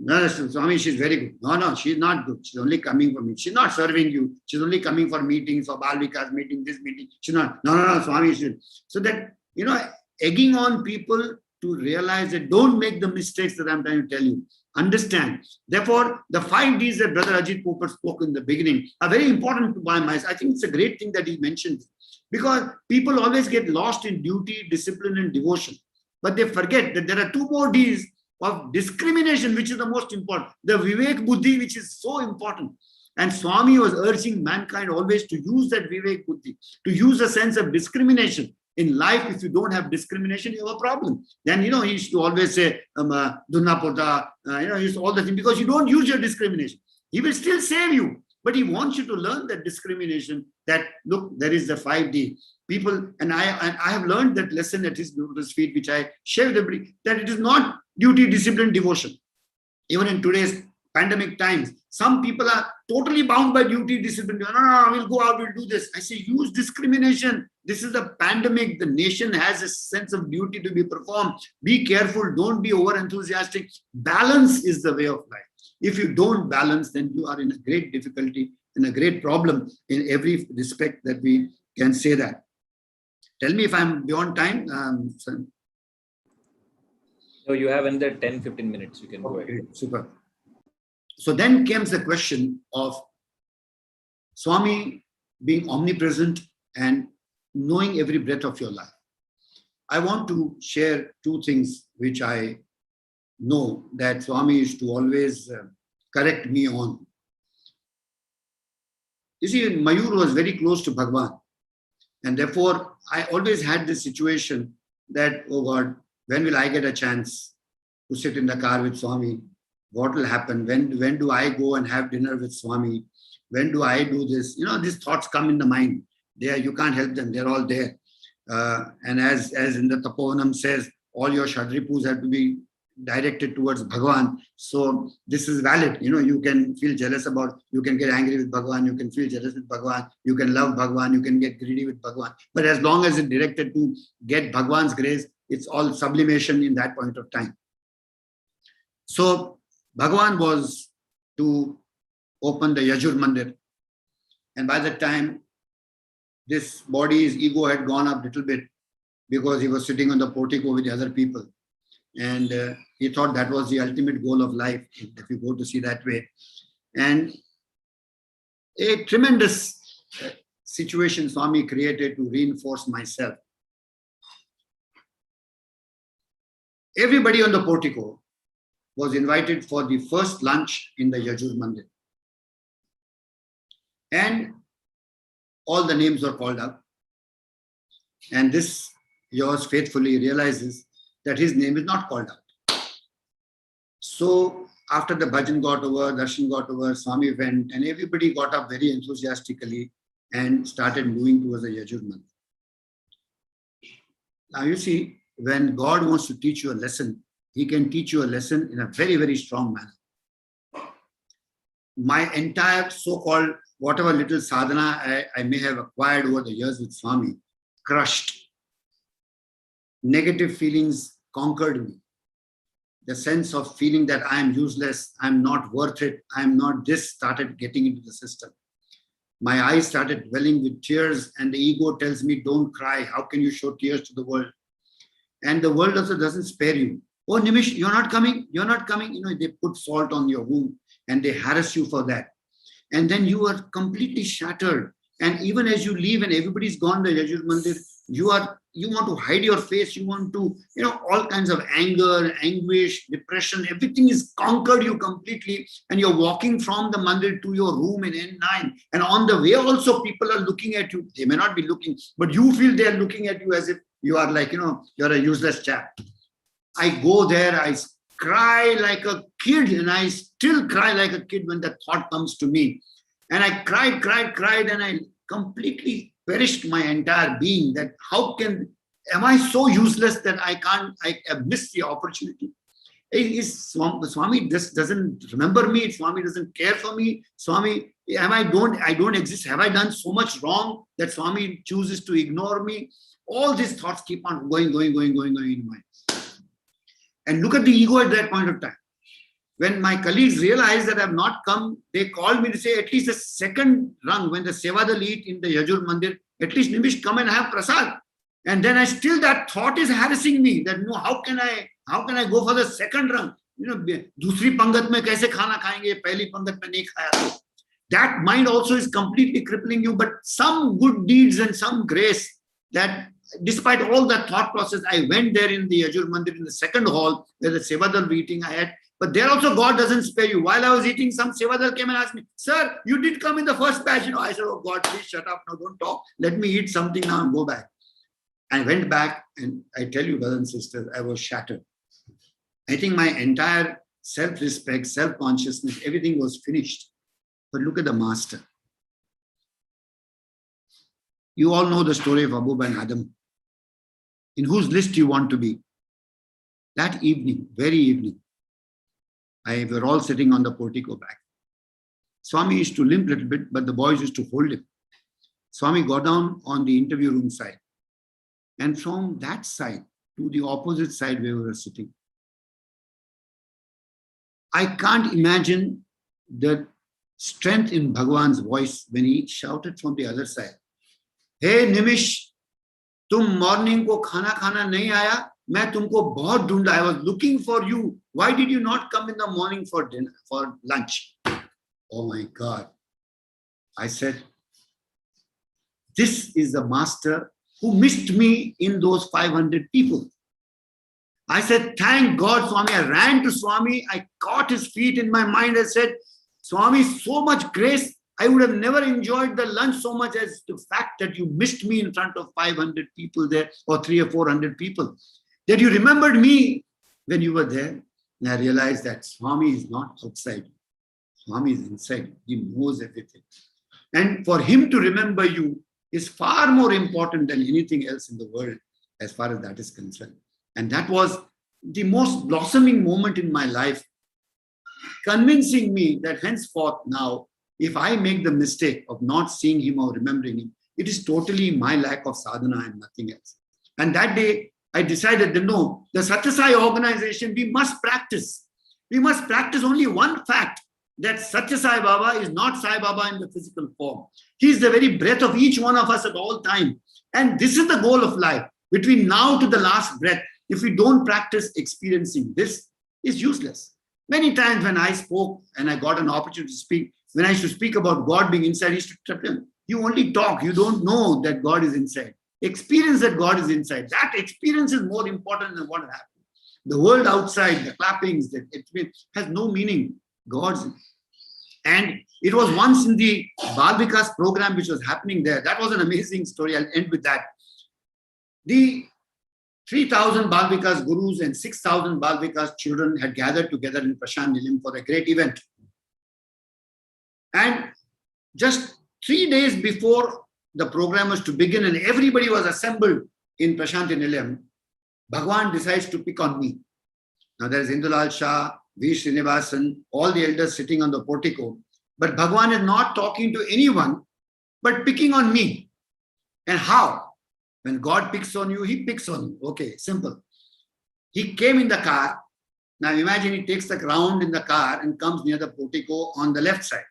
no, Swami, she's very good. No, she's not good. She's only coming for me. She's not serving you. She's only coming for meetings or Bal Vikas meeting, this meeting. She's not. No, Swami, she's. So that, egging on people to realize that don't make the mistakes that I'm trying to tell you. Understand. Therefore, the 5 Ds that Brother Ajit Popat spoke in the beginning are very important to my mind. I think it's a great thing that he mentioned, because people always get lost in duty, discipline, and devotion. But they forget that there are 2 more Ds of discrimination, which is the most important. The Vivek Buddhi, which is so important. And Swami was urging mankind always to use that Vivek Buddhi, to use a sense of discrimination. In life, if you don't have discrimination, you have a problem. Then, he used to always say, Dunna Pota, he used to all the things, because you don't use your discrimination. He will still save you, but he wants you to learn that discrimination, that, look, there is the 5D. People, and I have learned that lesson at his lotus feet, which I share with everybody, that it is not duty, discipline, devotion. Even in today's pandemic times, some people are totally bound by duty, discipline. No, we'll go out, we'll do this. I say, use discrimination. This is a pandemic. The nation has a sense of duty to be performed. Be careful. Don't be over-enthusiastic. Balance is the way of life. If you don't balance, then you are in a great difficulty and a great problem in every respect that we can say that. Tell me if I'm beyond time. Son. No, you have another 10-15 minutes. You can go ahead. Great, super. So then comes the question of Swami being omnipresent and knowing every breath of your life. I want to share two things which I know that Swami used to always correct me on. You see, Mayur was very close to Bhagwan. And therefore, I always had this situation that, oh God, when will I get a chance to sit in the car with Swami? What will happen? When do I go and have dinner with Swami? When do I do this? You know, these thoughts come in the mind. You can't help them. They're all there. And as in the Tapovanam says, all your Shadripus have to be directed towards Bhagwan. So this is valid. You know, you can feel jealous about, you can get angry with Bhagwan, you can feel jealous with Bhagwan, you can love Bhagwan, you can get greedy with Bhagwan. But as long as it's directed to get Bhagwan's grace, it's all sublimation in that point of time. So Bhagwan was to open the Yajur Mandir. And by the time this body's ego had gone up a little bit because he was sitting on the portico with the other people. And he thought that was the ultimate goal of life, if you go to see that way. And a tremendous situation Swami created to reinforce myself. Everybody on the portico was invited for the first lunch in the Yajur Mandir. And all the names were called up. And this, yours faithfully, realizes that his name is not called out. So after the bhajan got over, darshan got over, Swami went, and everybody got up very enthusiastically and started moving towards the Yajur Mandir. Now you see, when God wants to teach you a lesson, he can teach you a lesson in a very, very strong manner. My entire so-called, whatever little sadhana I may have acquired over the years with Swami, crushed. Negative feelings conquered me. The sense of feeling that I am useless, I'm not worth it, I'm not this, started getting into the system. My eyes started welling with tears, and the ego tells me, don't cry. How can you show tears to the world? And the world also doesn't spare you. Oh, Nimish, you're not coming. You're not coming. You know, they put salt on your wound and they harass you for that. And then you are completely shattered. And even as you leave and everybody's gone to Yajur Mandir, you want to hide your face. You want to, you know, all kinds of anger, anguish, depression, everything is conquered you completely. And you're walking from the mandir to your room in N9. And on the way also people are looking at you. They may not be looking, but you feel they're looking at you as if you are like, you know, you're a useless chap. I go there, I cry like a kid, and I still cry like a kid when the thought comes to me. And I cried, and I completely perished my entire being. That am I so useless that I miss the opportunity? Swami just doesn't remember me. Swami doesn't care for me. Swami, I don't exist. Have I done so much wrong that Swami chooses to ignore me? All these thoughts keep on going in my mind. And look at the ego at that point of time. When my colleagues realized that I have not come, they called me to say, at least the second rung, when the Sevadal eat in the Yajur Mandir, at least Nimish, come and have prasad. And then that thought is harassing me, that no, how can I go for the second rung? You know, dusri pangat mein kaise khana khayenge, pehli pangat mein nahi khaya. That mind also is completely crippling you, but some good deeds and some grace, that despite all that thought process, I went there in the Yajur Mandir in the second hall where the Sevadal were eating. But there also God doesn't spare you. While I was eating, some Sevadal came and asked me, sir, you did come in the first batch. You know, I said, oh God, please shut up now, don't talk. Let me eat something now and go back. I went back, and I tell you, brothers and sisters, I was shattered. I think my entire self-respect, self-consciousness, everything was finished. But look at the master. You all know the story of Abu and Adam. In whose list you want to be? That evening, very evening, we're all sitting on the portico back. Swami used to limp a little bit, but the boys used to hold him. Swami got down on the interview room side. And from that side to the opposite side where we were sitting, I can't imagine the strength in Bhagwan's voice when he shouted from the other side, "Hey Nimish, tum morning ko khana khana nahi aaya? Main tumko bahut dhunda. I was looking for you. Why did you not come in the morning for dinner, for lunch?" Oh my God. I said, this is the master who missed me in those 500 people. I said, thank God, Swami. I ran to Swami. I caught his feet in my mind. I said, Swami, so much grace. I would have never enjoyed the lunch so much as the fact that you missed me in front of 500 people there, or 300 or 400 people. That you remembered me when you were there. And I realized that Swami is not outside. Swami is inside. He knows everything. And for him to remember you is far more important than anything else in the world as far as that is concerned. And that was the most blossoming moment in my life, convincing me that henceforth now, if I make the mistake of not seeing him or remembering him, it is totally my lack of sadhana and nothing else. And that day, I decided that no, the Sathya Sai organization, we must practice. We must practice only one fact, that Sathya Sai Baba is not Sai Baba in the physical form. He is the very breath of each one of us at all time. And this is the goal of life. Between now to the last breath, if we don't practice experiencing this, is useless. Many times when I spoke and I got an opportunity to speak, when I used to speak about God being inside, I used to tell them, you only talk, you don't know that God is inside. Experience that God is inside. That experience is more important than what happened. The world outside, the clappings, it has no meaning. God's. And it was once in the Bal Vikas program which was happening there. That was an amazing story. I'll end with that. The 3,000 Bal Vikas gurus and 6,000 Bal Vikas children had gathered together in Prashant Nilayam for a great event. And just 3 days before the program was to begin and everybody was assembled in Prashant Nilayam, Bhagwan decides to pick on me. Now there is Indulal Shah, V. Srinivasan, all the elders sitting on the portico. But Bhagwan is not talking to anyone, but picking on me. And how? When God picks on you, he picks on you. Okay, simple. He came in the car. Now imagine he takes the round in the car and comes near the portico on the left side.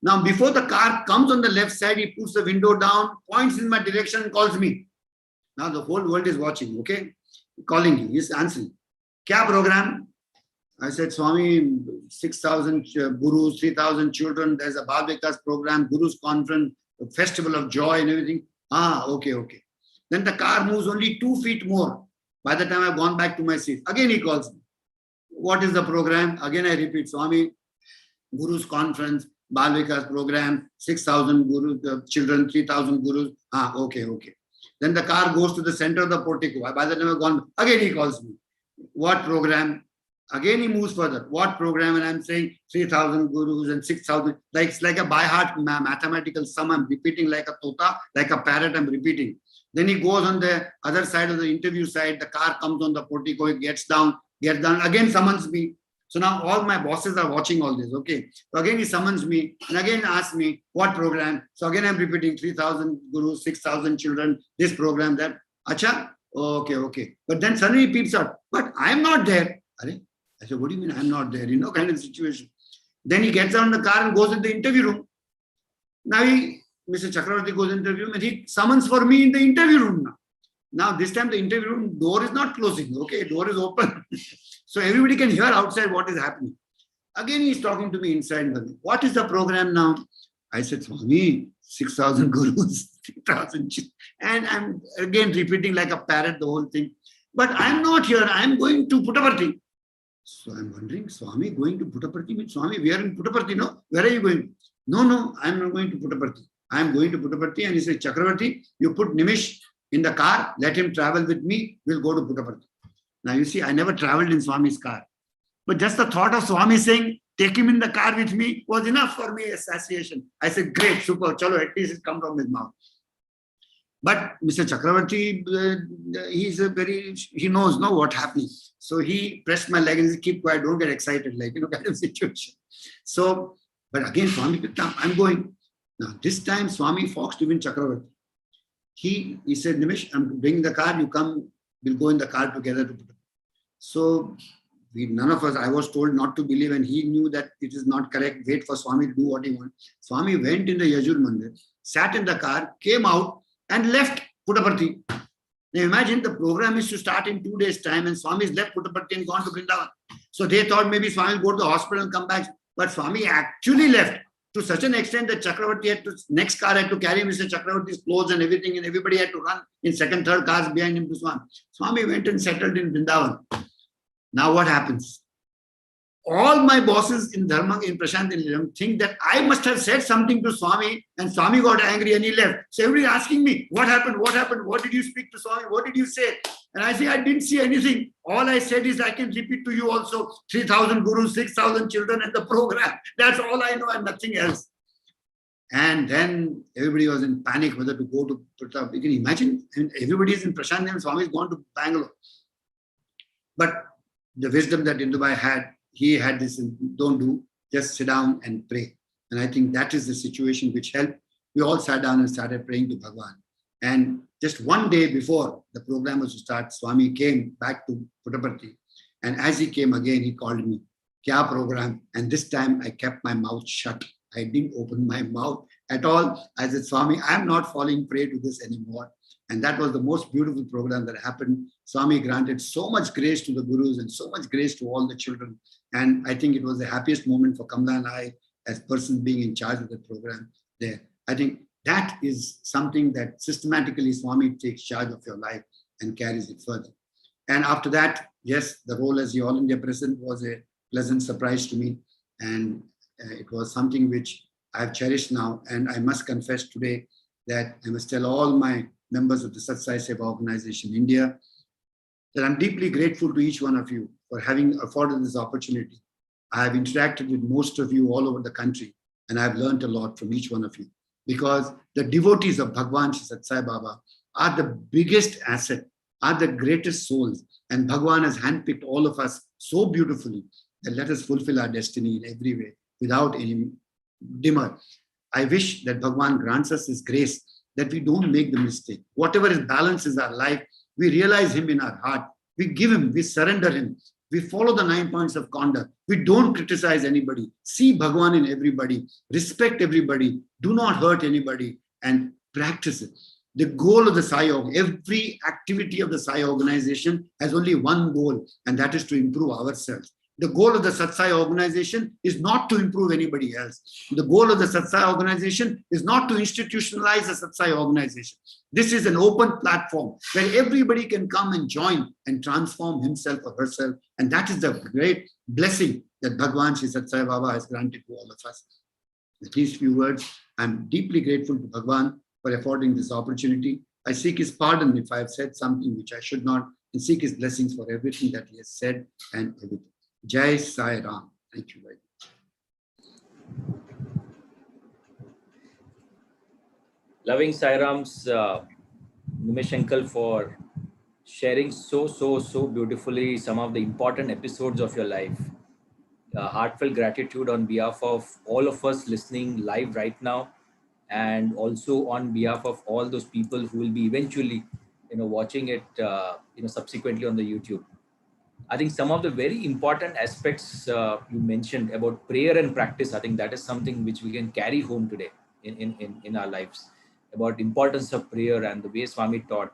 Now before the car comes on the left side, he puts the window down, points in my direction and calls me. Now the whole world is watching, okay? Calling you, he's answering. Kya program? I said, Swami, 6,000 gurus, 3,000 children, there's a Bal Vikas program, Gurus conference, a festival of joy and everything. Okay. Then the car moves only 2 feet more. By the time I've gone back to my seat, again he calls me. What is the program? Again I repeat, Swami, Gurus conference, Bal Vikas program, 6,000 gurus, children, 3,000 gurus. Okay. Then the car goes to the center of the portico. By the time I've gone, again he calls me. What program? Again he moves further. What program? And I'm saying 3,000 gurus and 6,000. Like it's like a by heart mathematical sum. I'm repeating like a tota, like a parrot. I'm repeating. Then he goes on the other side of the interview side. The car comes on the portico. He gets down. Again summons me. So now all my bosses are watching all this. Okay. So again he summons me and again asks me what program. So again I'm repeating 3,000 gurus, 6,000 children. This program, that. Acha. Okay. But then suddenly he peeps out. But I'm not there. I said, what do you mean I'm not there? Kind of situation. Then he gets out in the car and goes in the interview room. Now Mr. Chakravarti goes in the interview room and he summons for me in the interview room now. Now this time the interview room door is not closing. Okay, door is open. So everybody can hear outside what is happening. Again he's talking to me inside. What is the program now? I said, Swami, 6,000 gurus, 3,000 children. And I'm again repeating like a parrot the whole thing. But I'm not here. I'm going to Puttaparthi. So I'm wondering, Swami going to Puttaparthi means, Swami, we are in Puttaparthi, no? Where are you going? No, I'm not going to Puttaparthi. I'm going to Puttaparthi. And he said, Chakravarti, you put Nimish in the car, let him travel with me, we'll go to Puttaparthi. Now you see, I never traveled in Swami's car. But just the thought of Swami saying, take him in the car with me was enough for me, association. I said, great, super, chalo, at least it come from his mouth. But Mr. Chakravarti, he knows what happening. So he pressed my leg and said, keep quiet, don't get excited, kind of situation. So, but again, Swami picked up, I'm going. Now, this time, Swami foxed even Chakravarti. He said, Nimish, I'm bringing the car, you come, we'll go in the car together. So none of us, I was told not to believe, and he knew that it is not correct. Wait for Swami to do what he wants. Swami went in the Yajur Mandir, sat in the car, came out and left Puttaparthi. Now imagine the program is to start in 2 days' time, and Swami has left Puttaparthi and gone to Vrindavan. So they thought maybe Swami will go to the hospital and come back. But Swami actually left to such an extent that Chakravarti had to, next car had to carry Mr. Chakravarti's clothes and everything, and everybody had to run in second, third cars behind him to Swami. Swami went and settled in Vrindavan. Now what happens? All my bosses in Dharma, in Prashant Nilayam, think that I must have said something to Swami, and Swami got angry and he left. So everybody asking me, what happened? What happened? What did you speak to Swami? What did you say? And I say, I didn't see anything. All I said is I can repeat to you also 3,000 gurus, 6,000 children and the program. That's all I know and nothing else. And then everybody was in panic whether to go to Pratap. You can imagine, everybody is in Prashant and Swami is gone to Bangalore. But the wisdom that Indubai had, he had this, don't do, just sit down and pray. And I think that is the situation which helped. We all sat down and started praying to Bhagwan. And just one day before the program was to start, Swami came back to Puttaparthi. And as he came again, he called me, Kya program? And this time I kept my mouth shut. I didn't open my mouth at all. I said, Swami, I'm not falling prey to this anymore. And that was the most beautiful program that happened. Swami granted so much grace to the gurus and so much grace to all the children. And I think it was the happiest moment for Kamla and I as person being in charge of the program there. I think that is something that systematically Swami takes charge of your life and carries it further. And after that, yes, the role as the All India President was a pleasant surprise to me. And it was something which I've cherished now. And I must confess today that I must tell all my members of the Sathya Sai Seva Organization India that I'm deeply grateful to each one of you for having afforded this opportunity. I have interacted with most of you all over the country, and I've learned a lot from each one of you, because the devotees of Bhagwan Shri Sathya Sai Baba are the biggest asset, are the greatest souls, and Bhagwan has handpicked all of us so beautifully that let us fulfill our destiny in every way without any dimmer. I wish that Bhagwan grants us his grace, that we don't make the mistake. Whatever is balances our life, we realize him in our heart. We give him, we surrender him. We follow the 9 points of conduct. We don't criticize anybody. See Bhagwan in everybody. Respect everybody. Do not hurt anybody and practice it. The goal of the Sai Yoga, every activity of the Sai organization has only one goal, and that is to improve ourselves. The goal of the Sathya Sai organization is not to improve anybody else. The goal of the Sathya Sai organization is not to institutionalize the Sathya Sai organization. This is an open platform where everybody can come and join and transform himself or herself. And that is the great blessing that Bhagwan Shri Sathya Sai Baba has granted to all of us. With these few words, I'm deeply grateful to Bhagwan for affording this opportunity. I seek his pardon if I have said something which I should not, and seek his blessings for everything that he has said and everything. Jai Sai Ram. Thank you very much. Loving Sai Ram's Nimish Uncle for sharing so beautifully some of the important episodes of your life. Heartfelt gratitude on behalf of all of us listening live right now, and also on behalf of all those people who will be eventually, watching it, subsequently on the YouTube. I think some of the very important aspects you mentioned about prayer and practice, I think that is something which we can carry home today in our lives, about importance of prayer and the way Swami taught.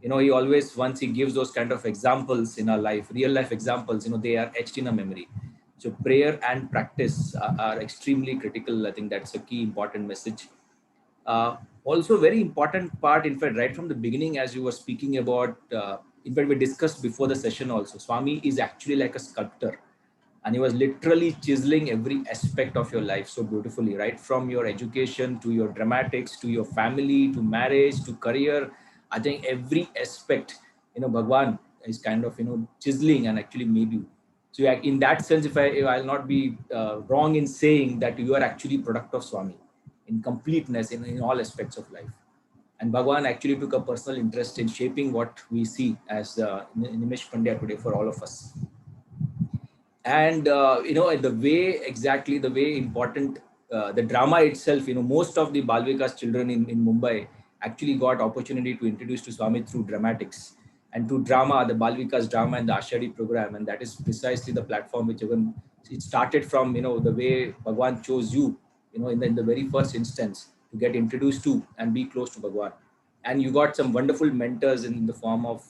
He always, once he gives those kind of examples in our life, real life examples, they are etched in our memory. So prayer and practice are extremely critical. I think that's a key important message. Also very important part, in fact, right from the beginning, as you were speaking about, in fact, we discussed before the session also, Swami is actually like a sculptor, and he was literally chiseling every aspect of your life so beautifully, right from your education to your dramatics, to your family, to marriage, to career. I think every aspect, Bhagwan is kind of, chiseling and actually made you. So in that sense, if I'll not be wrong in saying that you are actually product of Swami in completeness in all aspects of life. And Bhagwan actually took a personal interest in shaping what we see as Nimish Pandya today for all of us. And, the way important, the drama itself, most of the Bal Vikas children in Mumbai actually got opportunity to introduce to Swami through dramatics. and to drama, the Balvika's drama and the Ashadi program. And that is precisely the platform which even it started from, you know, the way Bhagwan chose you, you know, in the very first instance to get introduced to and be close to Bhagwan. And you got some wonderful mentors in the form of,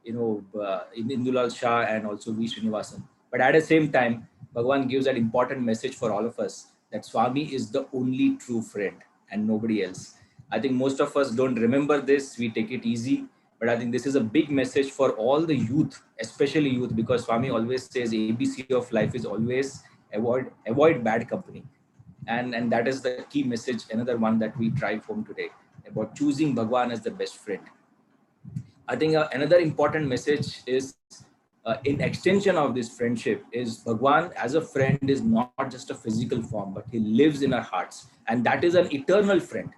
Indulal Shah and also V. Srinivasan. But at the same time, Bhagwan gives that important message for all of us that Swami is the only true friend and nobody else. I think most of us don't remember this. We take it easy. But I think this is a big message for all the youth, especially youth, because Swami always says ABC of life is always avoid bad company. And that is the key message, another one that we drive home today, about choosing Bhagwan as the best friend. I think another important message is in extension of this friendship is Bhagwan as a friend is not just a physical form, but he lives in our hearts. And that is an eternal friend,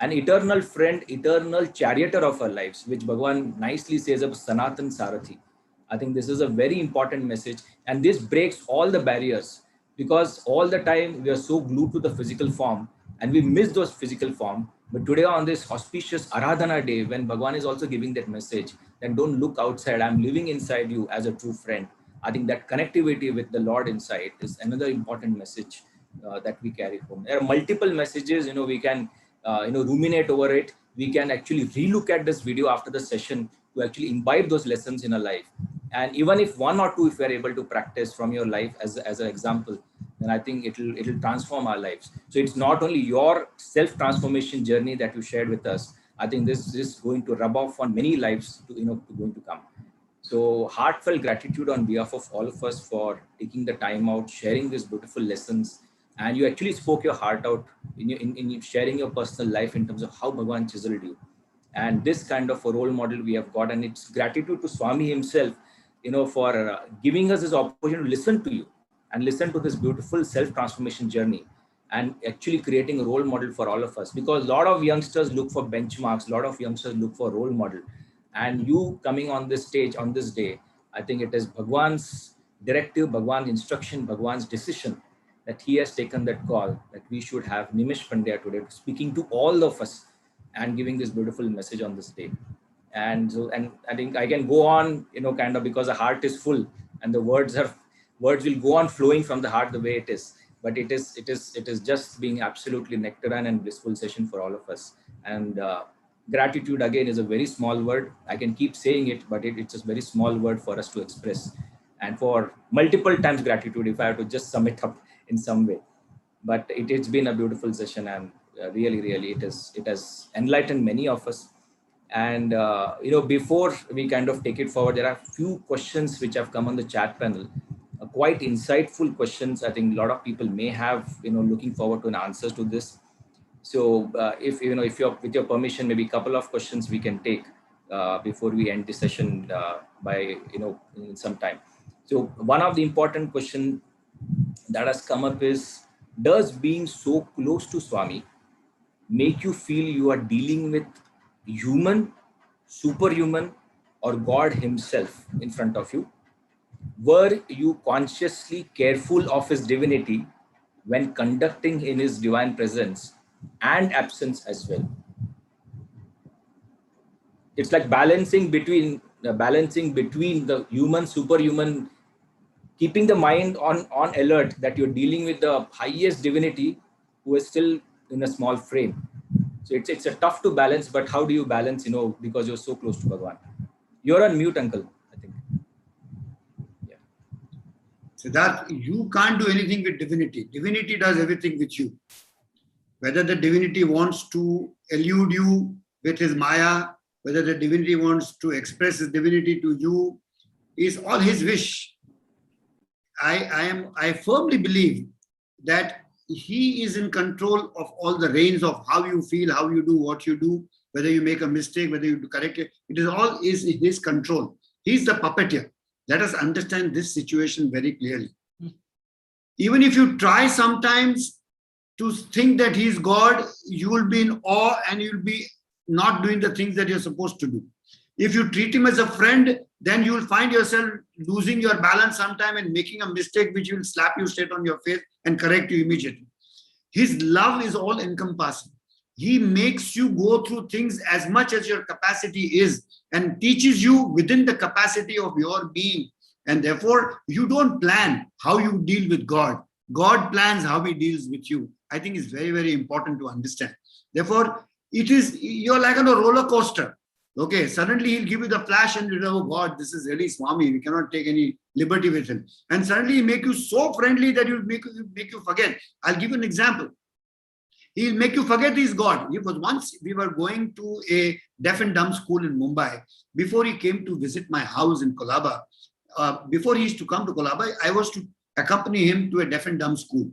eternal charioteer of our lives, which Bhagwan nicely says of Sanatan Sarathi. I think this is a very important message. And this breaks all the barriers, because all the time we are so glued to the physical form and we miss those physical form. But today on this auspicious Aradhana day, when Bhagwan is also giving that message, then don't look outside, I'm living inside you as a true friend. I think that connectivity with the Lord inside is another important message that we carry home. There are multiple messages, we can ruminate over it. We can actually relook at this video after the session to actually imbibe those lessons in our life. And even if one or two, if we are able to practice from your life as an example, then I think it'll transform our lives. So it's not only your self-transformation journey that you shared with us. I think this is going to rub off on many lives going to come. So heartfelt gratitude on behalf of all of us for taking the time out, sharing these beautiful lessons. And you actually spoke your heart out in sharing your personal life in terms of how Bhagwan chiseled you. And this kind of a role model we have got. And it's gratitude to Swami himself, for giving us this opportunity to listen to you and listen to this beautiful self-transformation journey and actually creating a role model for all of us. Because a lot of youngsters look for benchmarks, a lot of youngsters look for role model. And you coming on this stage on this day, I think it is Bhagwan's directive, Bhagwan's instruction, Bhagwan's decision that he has taken that call that we should have Nimish Pandya today speaking to all of us and giving this beautiful message on this day. And so, and I think I can go on, because the heart is full and the words will go on flowing from the heart the way it is. But it is just being absolutely nectarine and blissful session for all of us. And gratitude again is a very small word. I can keep saying it, but it's a very small word for us to express. And for multiple times gratitude, if I have to just sum it up in some way. But it's been a beautiful session, and really it has enlightened many of us. And before we kind of take it forward, there are a few questions which have come on the chat panel, quite insightful questions. I think a lot of people may have looking forward to an answers to this. So if you're with your permission, maybe a couple of questions we can take before we end the session by in some time. So one of the important questions that has come up is, does being so close to Swami make you feel you are dealing with human, superhuman, or God himself in front of you? Were you consciously careful of his divinity when conducting in his divine presence and absence as well? It's like balancing between the human, superhuman, keeping the mind on alert that you're dealing with the highest divinity who is still in a small frame. So it's a tough to balance, but how do you balance, because you're so close to Bhagwan? You're on mute, uncle, I think. Yeah. So that you can't do anything with divinity. Divinity does everything with you. Whether the divinity wants to elude you with his Maya, whether the divinity wants to express his divinity to you, is all his wish. I firmly believe that he is in control of all the reins of how you feel, how you do, what you do, whether you make a mistake, whether you correct it. It is all is in his control. He's the puppeteer. Let us understand this situation very clearly. Even if you try sometimes to think that he's God, you will be in awe and you'll be not doing the things that you're supposed to do. If you treat him as a friend, then you will find yourself losing your balance sometime and making a mistake which will slap you straight on your face and correct you immediately. His love is all encompassing. He makes you go through things as much as your capacity is and teaches you within the capacity of your being. And therefore, you don't plan how you deal with God. God plans how he deals with you. I think it's very, very important to understand. Therefore, you're like on a roller coaster. Okay, suddenly he'll give you the flash and you know, oh God, this is really Swami. We cannot take any liberty with him. And suddenly he'll make you so friendly that he'll make you forget. I'll give you an example. He'll make you forget he's God. He was once, we were going to a deaf and dumb school in Mumbai. Before he came to visit my house in Colaba, before he used to come to Colaba, I was to accompany him to a deaf and dumb school.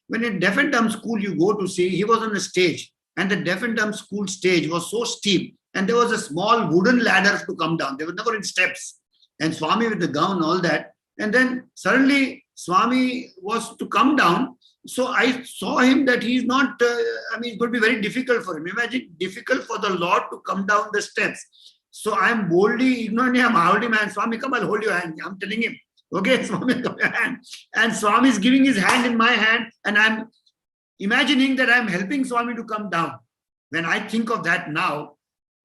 When in deaf and dumb school you go to see, he was on a stage, and the deaf and dumb school stage was so steep, and there was a small wooden ladder to come down. They were never in steps. And Swami with the gown, all that. And then suddenly Swami was to come down. So I saw him that he's not, it's going to be very difficult for him. Imagine, difficult for the Lord to come down the steps. So I'm boldly, ignorantly, I'm holding my hand. Swami, come, I'll hold your hand. I'm telling him, okay, Swami, come your hand. And Swami is giving his hand in my hand, and I'm imagining that I'm helping Swami to come down. When I think of that now,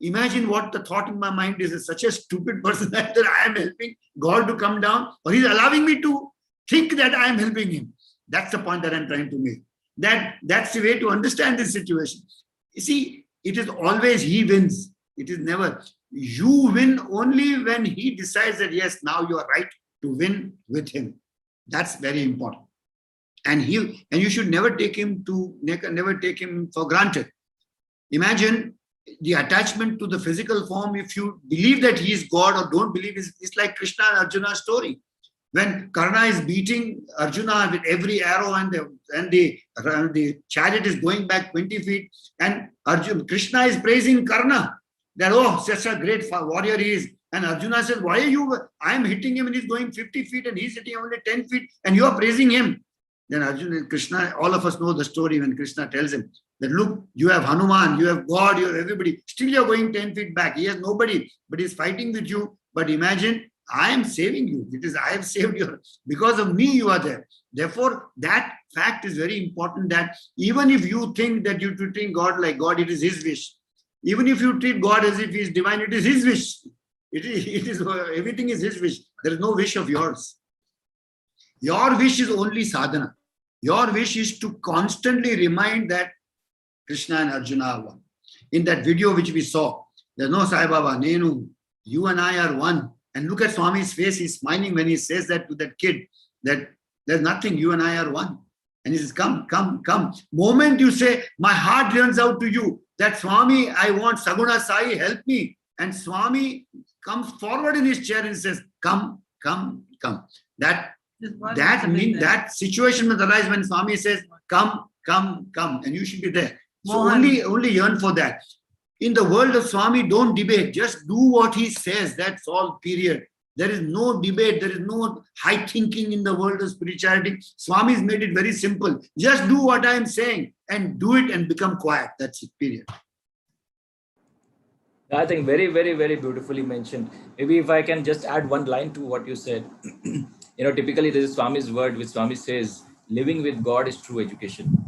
imagine what the thought in my mind is such a stupid person that I am helping God to come down, or he's allowing me to think that I am helping him. That's the point that I'm trying to make. That's the way to understand this situation. You see, it is always he wins. It is never. You win only when he decides that, yes, now you are right to win with him. That's very important. And you should never take him for granted. Imagine the attachment to the physical form. If you believe that he is God or don't believe, it's like Krishna and Arjuna's story. When Karna is beating Arjuna with every arrow and the chariot is going back 20 feet, and Krishna is praising Karna that, oh, such a great warrior he is. And Arjuna says, why are I'm hitting him and he's going 50 feet and he's hitting only 10 feet and you are praising him. Then Arjuna and Krishna, all of us know the story when Krishna tells him that, look, you have Hanuman, you have God, you have everybody. Still you're going 10 feet back. He has nobody, but he's fighting with you. But imagine, I am saving you. It is I have saved you. Because of me, you are there. Therefore, that fact is very important, that even if you think that you're treating God like God, it is his wish. Even if you treat God as if he is divine, it is his wish. It is everything is his wish. There is no wish of yours. Your wish is only sadhana. Your wish is to constantly remind that Krishna and Arjuna are one. In that video which we saw, there's no Sai Baba, Nenu, you and I are one. And look at Swami's face, he's smiling when he says that to that kid, that there's nothing, you and I are one. And he says, come, come, come. Moment you say, my heart runs out to you, that Swami, I want Saguna Sai, help me. And Swami comes forward in his chair and says, come, come, come. That situation will arise when Swami says, come, come, come. And you should be there. So only yearn for that. In the world of Swami, don't debate. Just do what he says. That's all, period. There is no debate. There is no high thinking in the world of spirituality. Swami's made it very simple. Just do what I am saying and do it and become quiet. That's it, period. I think very, very, very beautifully mentioned. Maybe if I can just add one line to what you said. Typically this is Swami's word, which Swami says, living with God is true education.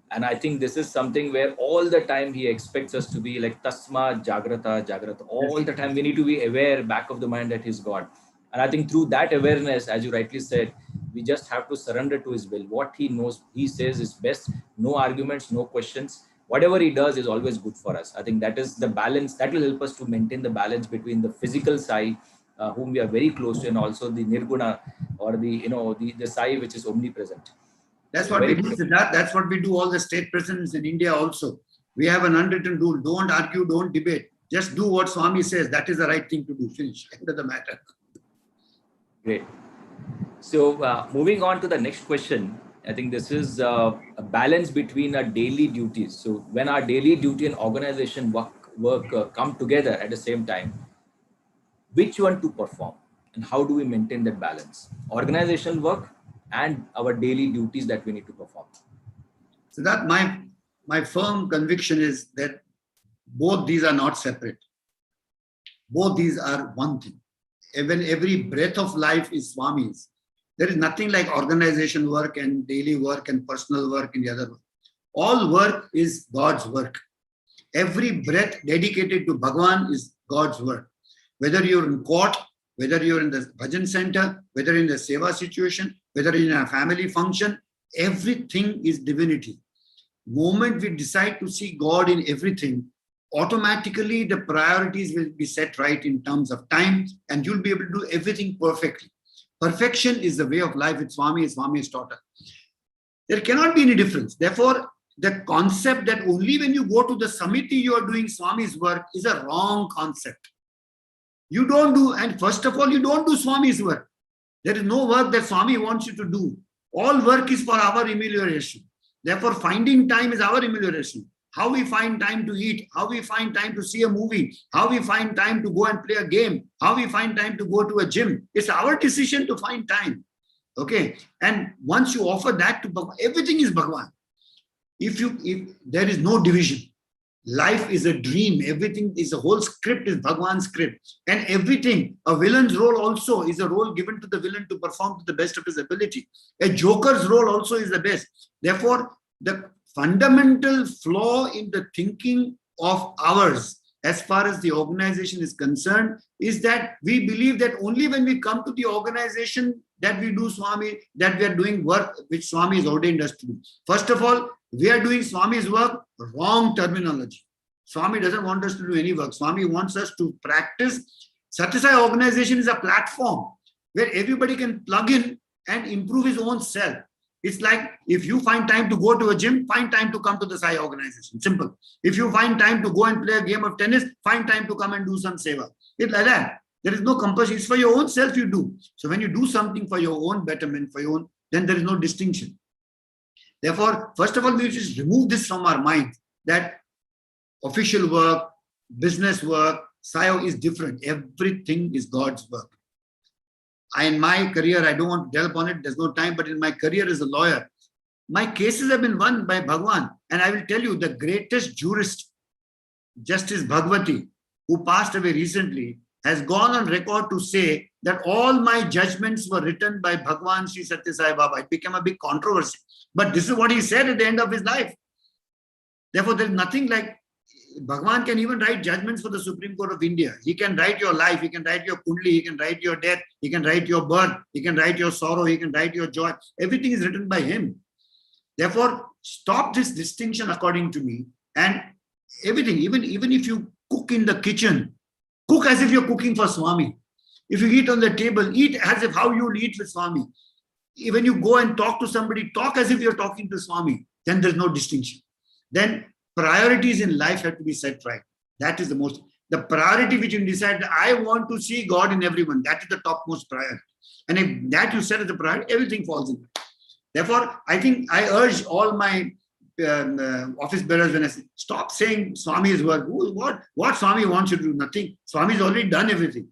And I think this is something where all the time he expects us to be like tasma, jagrata, jagrata. All the time we need to be aware, back of the mind, that he's God. And I think through that awareness, as you rightly said, we just have to surrender to his will. What he knows, he says is best. No arguments, no questions. Whatever he does is always good for us. I think that is the balance that will help us to maintain the balance between the physical Sai, whom we are very close to, and also the Nirguna, or the Sai which is omnipresent. That's what we do. That's what we do. All the state presidents in India also. We have an unwritten rule: don't argue, don't debate. Just do what Swami says. That is the right thing to do. Finish. End of the matter. Great. So moving on to the next question. I think this is a balance between our daily duties. So when our daily duty and organization work come together at the same time, which one to perform and how do we maintain that balance? Organizational work and our daily duties that we need to perform. So that my firm conviction is that both these are not separate. Both these are one thing. Even every breath of life is Swami's. There is nothing like organization work and daily work and personal work in the other one. All work is God's work. Every breath dedicated to Bhagwan is God's work. Whether you're in court, whether you're in the bhajan center, whether in the seva situation, whether in a family function, everything is divinity. Moment we decide to see God in everything, automatically the priorities will be set right in terms of time, and you'll be able to do everything perfectly. Perfection is the way of life with Swami, as Swami has taught us. There cannot be any difference. Therefore, the concept that only when you go to the Samiti you are doing Swami's work is a wrong concept. You don't do, and first of all, you don't do Swami's work. There is no work that Swami wants you to do. All work is for our amelioration. Therefore, finding time is our amelioration. How we find time to eat, how we find time to see a movie, how we find time to go and play a game, how we find time to go to a gym. It's our decision to find time. Okay. And once you offer that to Bhagwan, everything is Bhagwan. If there is no division, life is a dream. Everything is, a whole script is Bhagwan's script. And everything, a villain's role also is a role given to the villain to perform to the best of his ability. A joker's role also is the best. Therefore, the fundamental flaw in the thinking of ours, as far as the organization is concerned, is that we believe that only when we come to the organization that we do Swami, that we are doing work which Swami has ordained us to do. First of all, we are doing Swami's work, wrong terminology. Swami doesn't want us to do any work. Swami wants us to practice. Sathya Sai organization is a platform where everybody can plug in and improve his own self. It's like, if you find time to go to a gym, find time to come to the Sai organization. Simple. If you find time to go and play a game of tennis, find time to come and do some seva. It's like that. There is no compulsion. It's for your own self you do. So when you do something for your own betterment, for your own, then there is no distinction. Therefore, first of all, we just remove this from our mind, that official work, business work, Sai is different. Everything is God's work. In my career, I don't want to dwell upon it, there's no time, but in my career as a lawyer, my cases have been won by Bhagwan. And I will tell you, the greatest jurist, Justice Bhagwati, who passed away recently, has gone on record to say that all my judgments were written by Bhagwan Sri Sathya Sai Baba. It became a big controversy. But this is what he said at the end of his life. Therefore, there is nothing like, Bhagwan can even write judgments for the Supreme Court of India. He can write your life, he can write your kundli, he can write your death, he can write your birth, he can write your sorrow, he can write your joy. Everything is written by him. Therefore, stop this distinction according to me. And everything, even if you cook in the kitchen, cook as if you're cooking for Swami. If you eat on the table, eat as if how you eat with Swami. When you go and talk to somebody, talk as if you're talking to Swami. Then there's no distinction. Then priorities in life have to be set right. That is the priority which you decide, I want to see God in everyone. That is the topmost priority. And if that you set as a priority, everything falls in. Therefore, I think I urge all my office bearers when I say, stop saying Swami's work. What Swami wants you to do? Nothing. Swami's already done everything.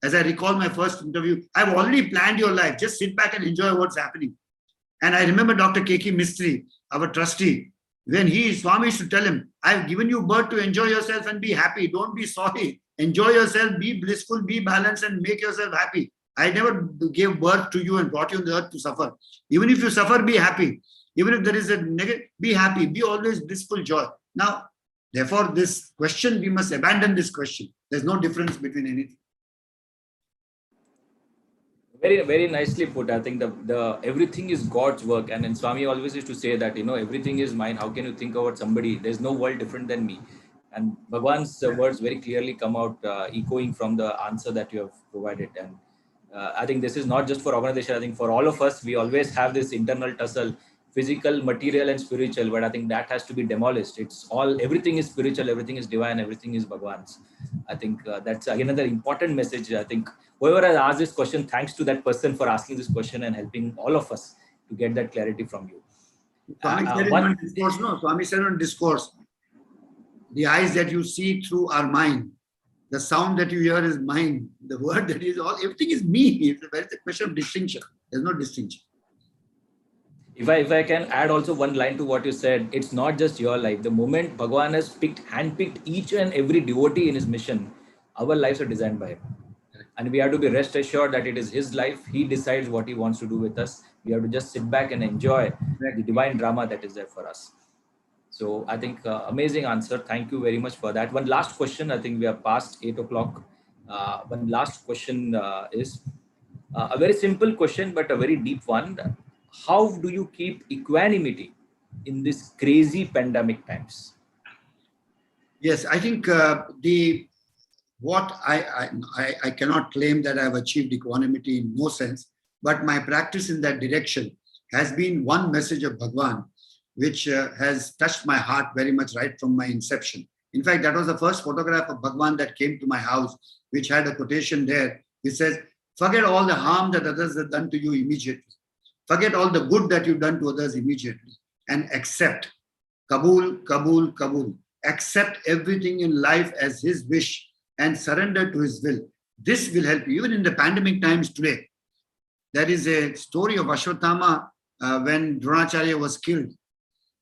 As I recall my first interview, I've already planned your life. Just sit back and enjoy what's happening. And I remember Dr. K.K. Mistry, our trustee, when Swami used to tell him, I've given you birth to enjoy yourself and be happy. Don't be sorry. Enjoy yourself, be blissful, be balanced, and make yourself happy. I never gave birth to you and brought you on the earth to suffer. Even if you suffer, be happy. Even if there is a negative, be happy. Be always blissful joy. Now, therefore, this question, we must abandon this question. There's no difference between anything. Very, very nicely put. I think the everything is God's work. And then Swami always used to say that, everything is mine. How can you think about somebody? There's no world different than me. And Bhagwan's words very clearly come out echoing from the answer that you have provided. And I think this is not just for organization. I think for all of us, we always have this internal tussle, physical, material, and spiritual. But I think that has to be demolished. Everything is spiritual, everything is divine, everything is Bhagwan's. I think that's another important message. I think whoever has asked this question, thanks to that person for asking this question and helping all of us to get that clarity from you. Swami said on discourse, the eyes that you see through are mine. The sound that you hear is mine. The word that is everything is me. It's a question of distinction. There's no distinction. If I can add also one line to what you said, it's not just your life. The moment Bhagwan has handpicked each and every devotee in his mission, our lives are designed by him. And we have to be rest assured that it is his life. He decides what he wants to do with us. We have to just sit back and enjoy the divine drama that is there for us. So I think amazing answer. Thank you very much for that. One last question. I think we are past 8 o'clock. One last question is a very simple question, but a very deep one. How do you keep equanimity in this crazy pandemic times? Yes, I think what I cannot claim that I've achieved equanimity in no sense, but my practice in that direction has been one message of Bhagwan, which has touched my heart very much right from my inception. In fact, that was the first photograph of Bhagwan that came to my house, which had a quotation there, which says, forget all the harm that others have done to you immediately. Forget all the good that you've done to others immediately and accept. Kabul, Kabul, Kabul. Accept everything in life as his wish and surrender to his will. This will help you. Even in the pandemic times today, there is a story of Ashwatthama when Dronacharya was killed.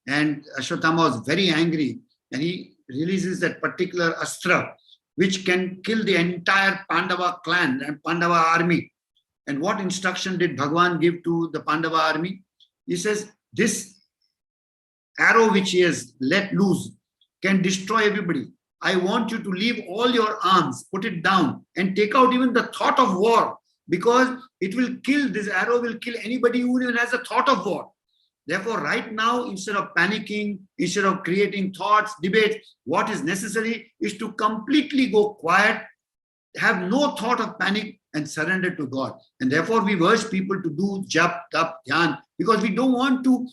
And Ashwatthama was very angry and he releases that particular astra which can kill the entire Pandava clan and Pandava army. And what instruction did Bhagwan give to the Pandava army? He says, this arrow which he has let loose can destroy everybody. I want you to leave all your arms, put it down, and take out even the thought of war, because it will kill, this arrow will kill anybody who even has a thought of war. Therefore, right now, instead of panicking, instead of creating thoughts, debates, what is necessary is to completely go quiet, have no thought of panic, and surrender to God. And therefore, we urge people to do jap, tap, dhyan, because we don't want to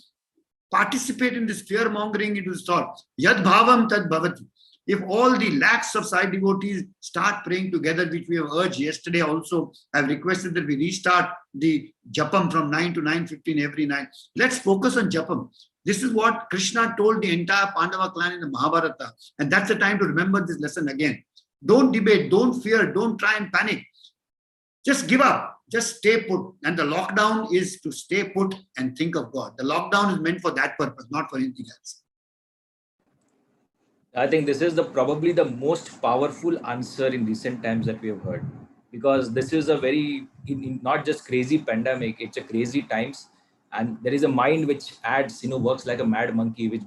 participate in this fear-mongering into this thought. Yad bhavam tad bhavati. If all the lakhs of Sai devotees start praying together, which we have urged yesterday also, I've requested that we restart the Japam from 9 to 9:15 every night. Let's focus on Japam. This is what Krishna told the entire Pandava clan in the Mahabharata. And that's the time to remember this lesson again. Don't debate, don't fear, don't try and panic. Just give up, just stay put. And the lockdown is to stay put and think of God. The lockdown is meant for that purpose, not for anything else. I think this is probably the most powerful answer in recent times that we have heard, because this is a very, not just crazy pandemic, it's a crazy times. And there is a mind which adds, works like a mad monkey, which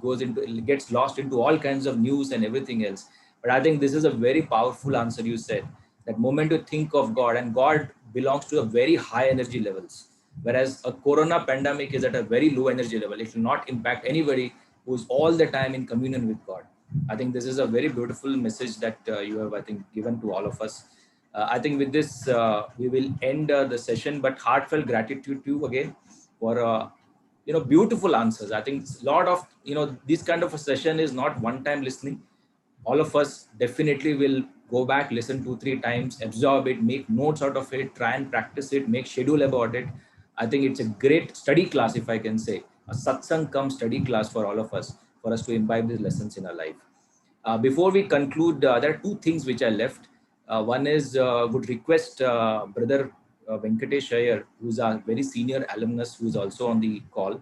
gets lost into all kinds of news and everything else. But I think this is a very powerful answer you said, that moment you think of God, and God belongs to a very high energy levels. Whereas a corona pandemic is at a very low energy level. It will not impact anybody who is all the time in communion with God. I think this is a very beautiful message that you have, I think, given to all of us. I think with this, we will end the session, but heartfelt gratitude to you again for, beautiful answers. I think a lot of, this kind of a session is not one-time listening. All of us definitely will go back, listen 2-3 times, absorb it, make notes out of it, try and practice it, make schedule about it. I think it's a great study class, if I can say, a satsang cum study class for all of us, for us to imbibe these lessons in our life. Before we conclude, there are 2 things which I left. One is would request Brother Venkatesh Iyer, who's a very senior alumnus, who is also on the call,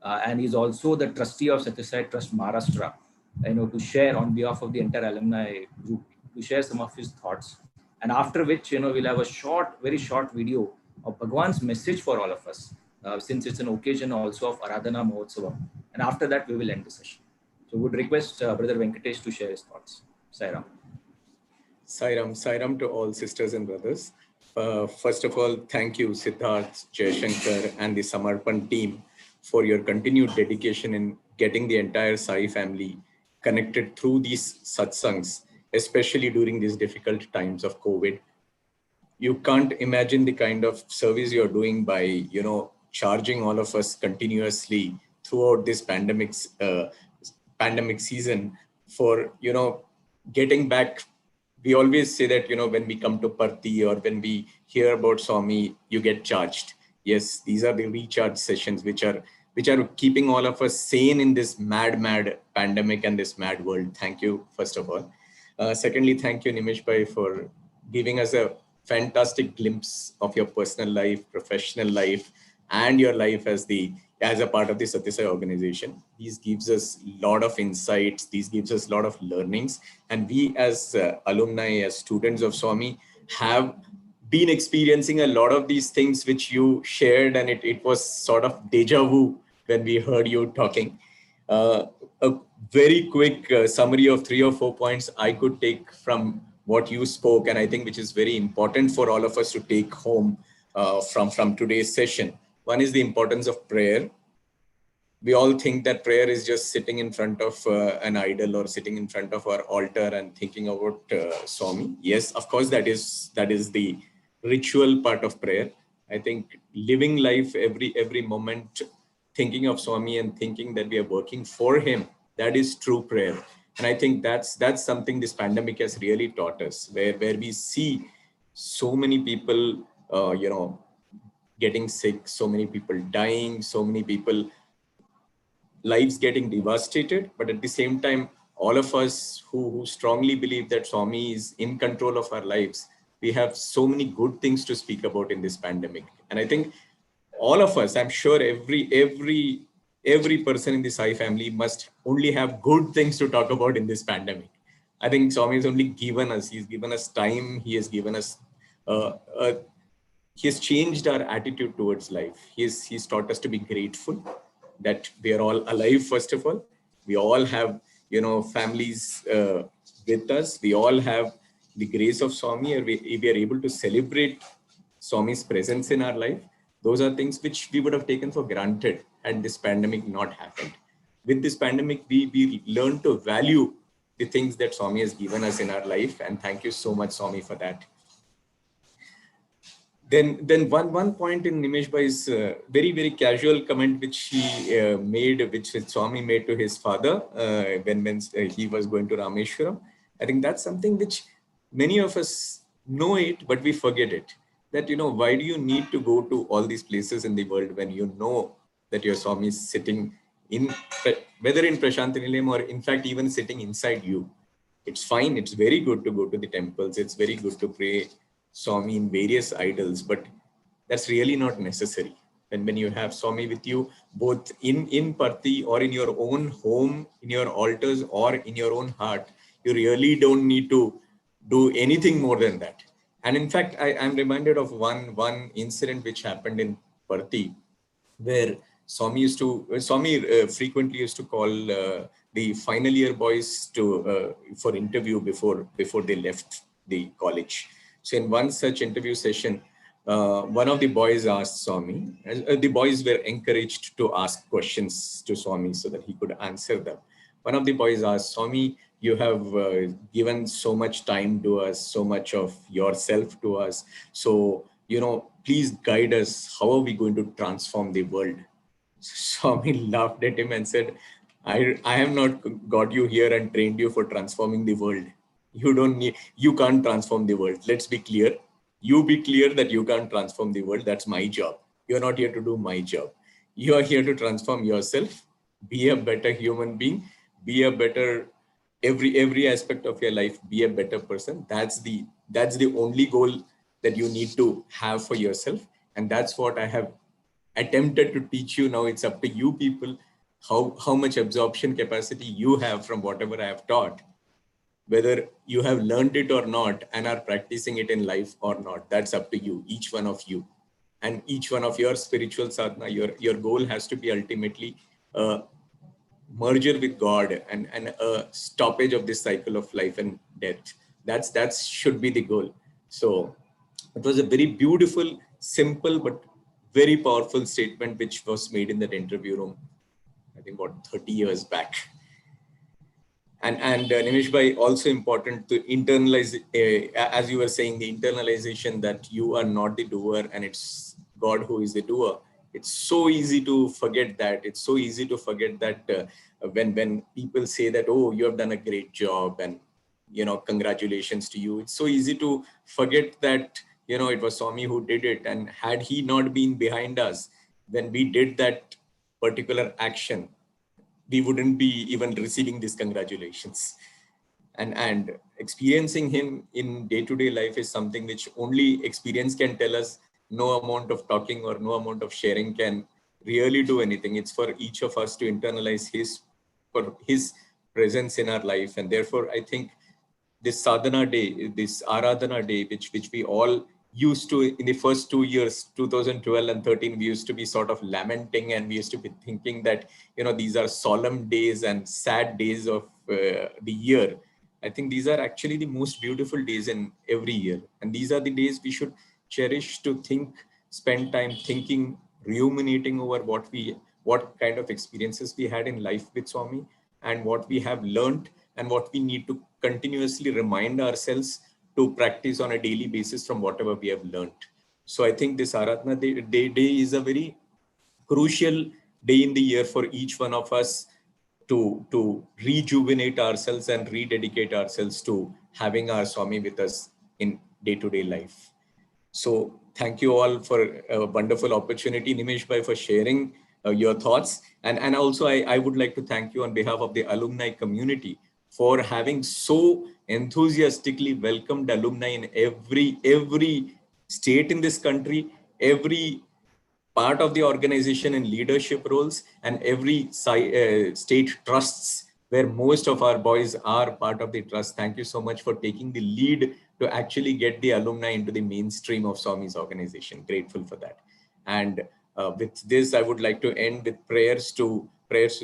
and he's also the trustee of Sathya Sai Trust Maharashtra, to share on behalf of the entire alumni group, to share some of his thoughts. And after which, we'll have a very short video of Bhagwan's message for all of us, since it's an occasion also of Aradhana Mahotsavam. And after that, we will end the session. So would request Brother Venkatesh to share his thoughts. Sai Ram. Sai Ram to all sisters and brothers. First of all, thank you, Siddharth, Jayashankar, and the Samarpan team for your continued dedication in getting the entire Sai family connected through these satsangs, especially during these difficult times of COVID. You can't imagine the kind of service you're doing by, charging all of us continuously throughout this pandemic season for, getting back. We always say that, when we come to Parthi or when we hear about Swami, you get charged. Yes, these are the recharge sessions which are keeping all of us sane in this mad pandemic and this mad world. Thank you, first of all. Secondly, thank you, Nimish Bhai, for giving us a fantastic glimpse of your personal life, professional life, and your life as a part of the Sathya Sai organization. These gives us a lot of insights. These gives us a lot of learnings. And we as alumni, as students of Swami, have been experiencing a lot of these things which you shared, and it was sort of deja vu when we heard you talking. a very quick summary of 3 or 4 points I could take from what you spoke, and I think which is very important for all of us to take home from today's session. One is the importance of prayer. We all think that prayer is just sitting in front of an idol or sitting in front of our altar and thinking about Swami. Yes, of course, that is the ritual part of prayer. I think living life every moment, thinking of Swami and thinking that we are working for him, that is true prayer. And I think that's something this pandemic has really taught us, where we see so many people, getting sick, so many people dying, so many people lives getting devastated, but at the same time, all of us who strongly believe that Swami is in control of our lives, we have so many good things to speak about in this pandemic. And I think all of us, I'm sure every person in the Sai family must only have good things to talk about in this pandemic. I think Swami has only given us, he's given us time, he has given us, he has changed our attitude towards life. He's taught us to be grateful that we are all alive. First of all, we all have, families with us. We all have the grace of Swami, or we are able to celebrate Swami's presence in our life. Those are things which we would have taken for granted had this pandemic not happened. With this pandemic, we learn to value the things that Swami has given us in our life. And thank you so much, Swami, for that. Then one point in Nimish Bhai's very, very casual comment which he made, which Swami made to his father when he was going to Rameshwaram. I think that's something which many of us know it, but we forget it. That, why do you need to go to all these places in the world when you know that your Swami is sitting in, whether in Prashanti Nilayam or in fact even sitting inside you? It's fine. It's very good to go to the temples. It's very good to pray Swami in various idols, but that's really not necessary. And when you have Swami with you, both in Parthi or in your own home, in your altars or in your own heart, you really don't need to do anything more than that. And in fact, I'm reminded of one incident which happened in Parthi, where Swami frequently used to call the final year boys for interview before they left the college. So in one such interview session, one of the boys asked Swami, the boys were encouraged to ask questions to Swami so that he could answer them. One of the boys asked, Swami, you have given so much time to us, so much of yourself to us. So, please guide us. How are we going to transform the world? Swami laughed at him and said, I have not got you here and trained you for transforming the world. You can't transform the world. Let's be clear. You be clear that you can't transform the world. That's my job. You're not here to do my job. You are here to transform yourself, be a better human being, be a better, every aspect of your life, be a better person. That's the only goal that you need to have for yourself. And that's what I have attempted to teach you. Now it's up to you people, how much absorption capacity you have from whatever I have taught. Whether you have learned it or not and are practicing it in life or not, that's up to you, each one of you. And each one of your spiritual sadhana, your goal has to be ultimately merger with God and a stoppage of this cycle of life and death. That should be the goal. So it was a very beautiful, simple, but very powerful statement which was made in that interview room, I think about 30 years back. And Nimish Bhai, also important to internalize, as you were saying, the internalization that you are not the doer and it's God who is the doer. It's so easy to forget that. It's so easy to forget that when people say that, oh, you have done a great job and, congratulations to you. It's so easy to forget that, it was Swami who did it. And had he not been behind us when we did that particular action, we wouldn't be even receiving these congratulations. And experiencing him in day-to-day life is something which only experience can tell us. No amount of talking or no amount of sharing can really do anything. It's for each of us to internalize his presence in our life. And therefore, I think this sadhana day, this Aradhana day, which we all used to, in the first 2 years, 2012 and 13, we used to be sort of lamenting, and we used to be thinking that, these are solemn days and sad days of the year. I think these are actually the most beautiful days in every year. And these are the days we should cherish, to think, spend time thinking, ruminating over what kind of experiences we had in life with Swami, and what we have learned, and what we need to continuously remind ourselves to practice on a daily basis from whatever we have learned. So I think this Aradhana day is a very crucial day in the year for each one of us to rejuvenate ourselves and rededicate ourselves to having our Swami with us in day-to-day life. So thank you all for a wonderful opportunity, Nimish Bhai, for sharing your thoughts. And also I would like to thank you on behalf of the alumni community for having so enthusiastically welcomed alumni in every state in this country, every part of the organization in leadership roles, and every state trusts where most of our boys are part of the trust. Thank you so much for taking the lead to actually get the alumni into the mainstream of Swami's organization. Grateful for that. And with this, I would like to end with prayers to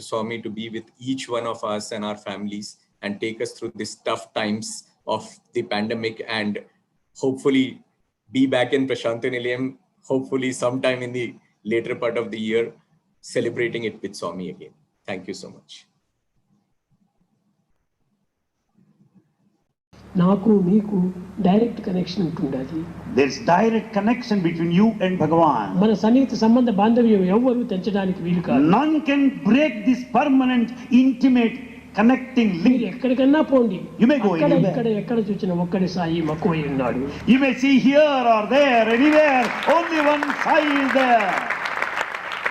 Swami to be with each one of us and our families, and take us through these tough times of the pandemic, and hopefully be back in Prashantinilayam, hopefully sometime in the later part of the year, celebrating it with Swami again. Thank you so much. నాకు మీకు direct connection ఉంటుండాలి. There is direct connection between you and Bhagavan. మన సన్నిహిత సంబంధ బాంధవ్యం ఎవ్వరూ తెంచడానికి వీలు కాదు. None can break this permanent, intimate, connecting link. మీరు ఎక్కడికన్నా పోండి, You may go anywhere. ఎక్కడ చూసినా ఒక్కడే సాయి మక్కువై ఉన్నాడు. You may see here or there, anywhere, only one Sai is there.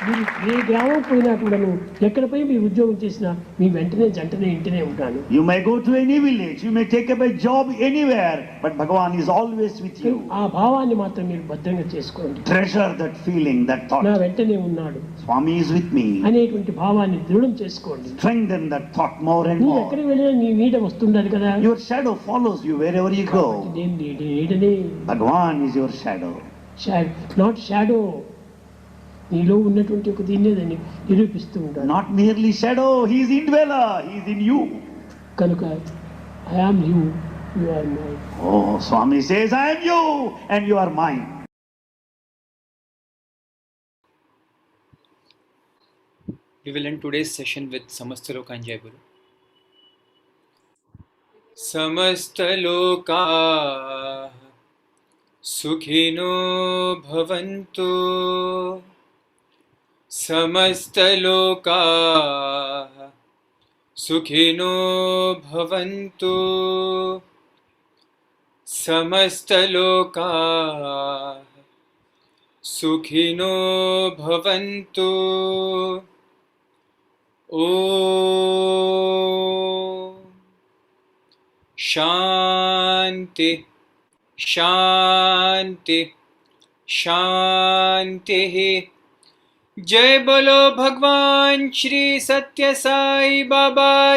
మీరు ఏ గ్రామం పోయినా కూడాను, ఎక్కడ పోయి మీరు ఉద్యోగం చేసినా మీ వెంటనే జంటనే ఇంటనే ఉంటాను. You may go to any village, you may take up a job anywhere, but Bhagavan is always with you. ఆ భావాన్ని మాత్రం మీరు భద్రంగా చేసుకోండి. Treasure that feeling, that thought. నా వెంటనే ఉన్నాడు, Swami is with me. అనేటువంటి భావాన్ని దృఢం చేసుకోండి. Strengthen that thought more and మీరు more. ఎక్కడికి వెళ్ళినా నీ నీడ వస్తుండాలి కదా. Your shadow follows you wherever you go. నీడనే. Bhagavan is your shadow. Not shadow, నీలో ఉన్నటువంటి ఒక దీన్నే దాన్ని నిరూపిస్తూ ఉంటాడు. Not merely shadow, he is indweller, he is in you. కనుక I am you, you are mine. Oh, Swami says, I am you and you are mine. We will end today's session with Samasta Loka and Jai Guru. Samasta Loka Sukhino Bhavantu, Samasta Loka Sukhino Bhavantu, Samasta Loka Sukhino Bhavantu. Om Shanti Shanti Shanti. जय बोलो भगवान श्री सत्य साई बाबा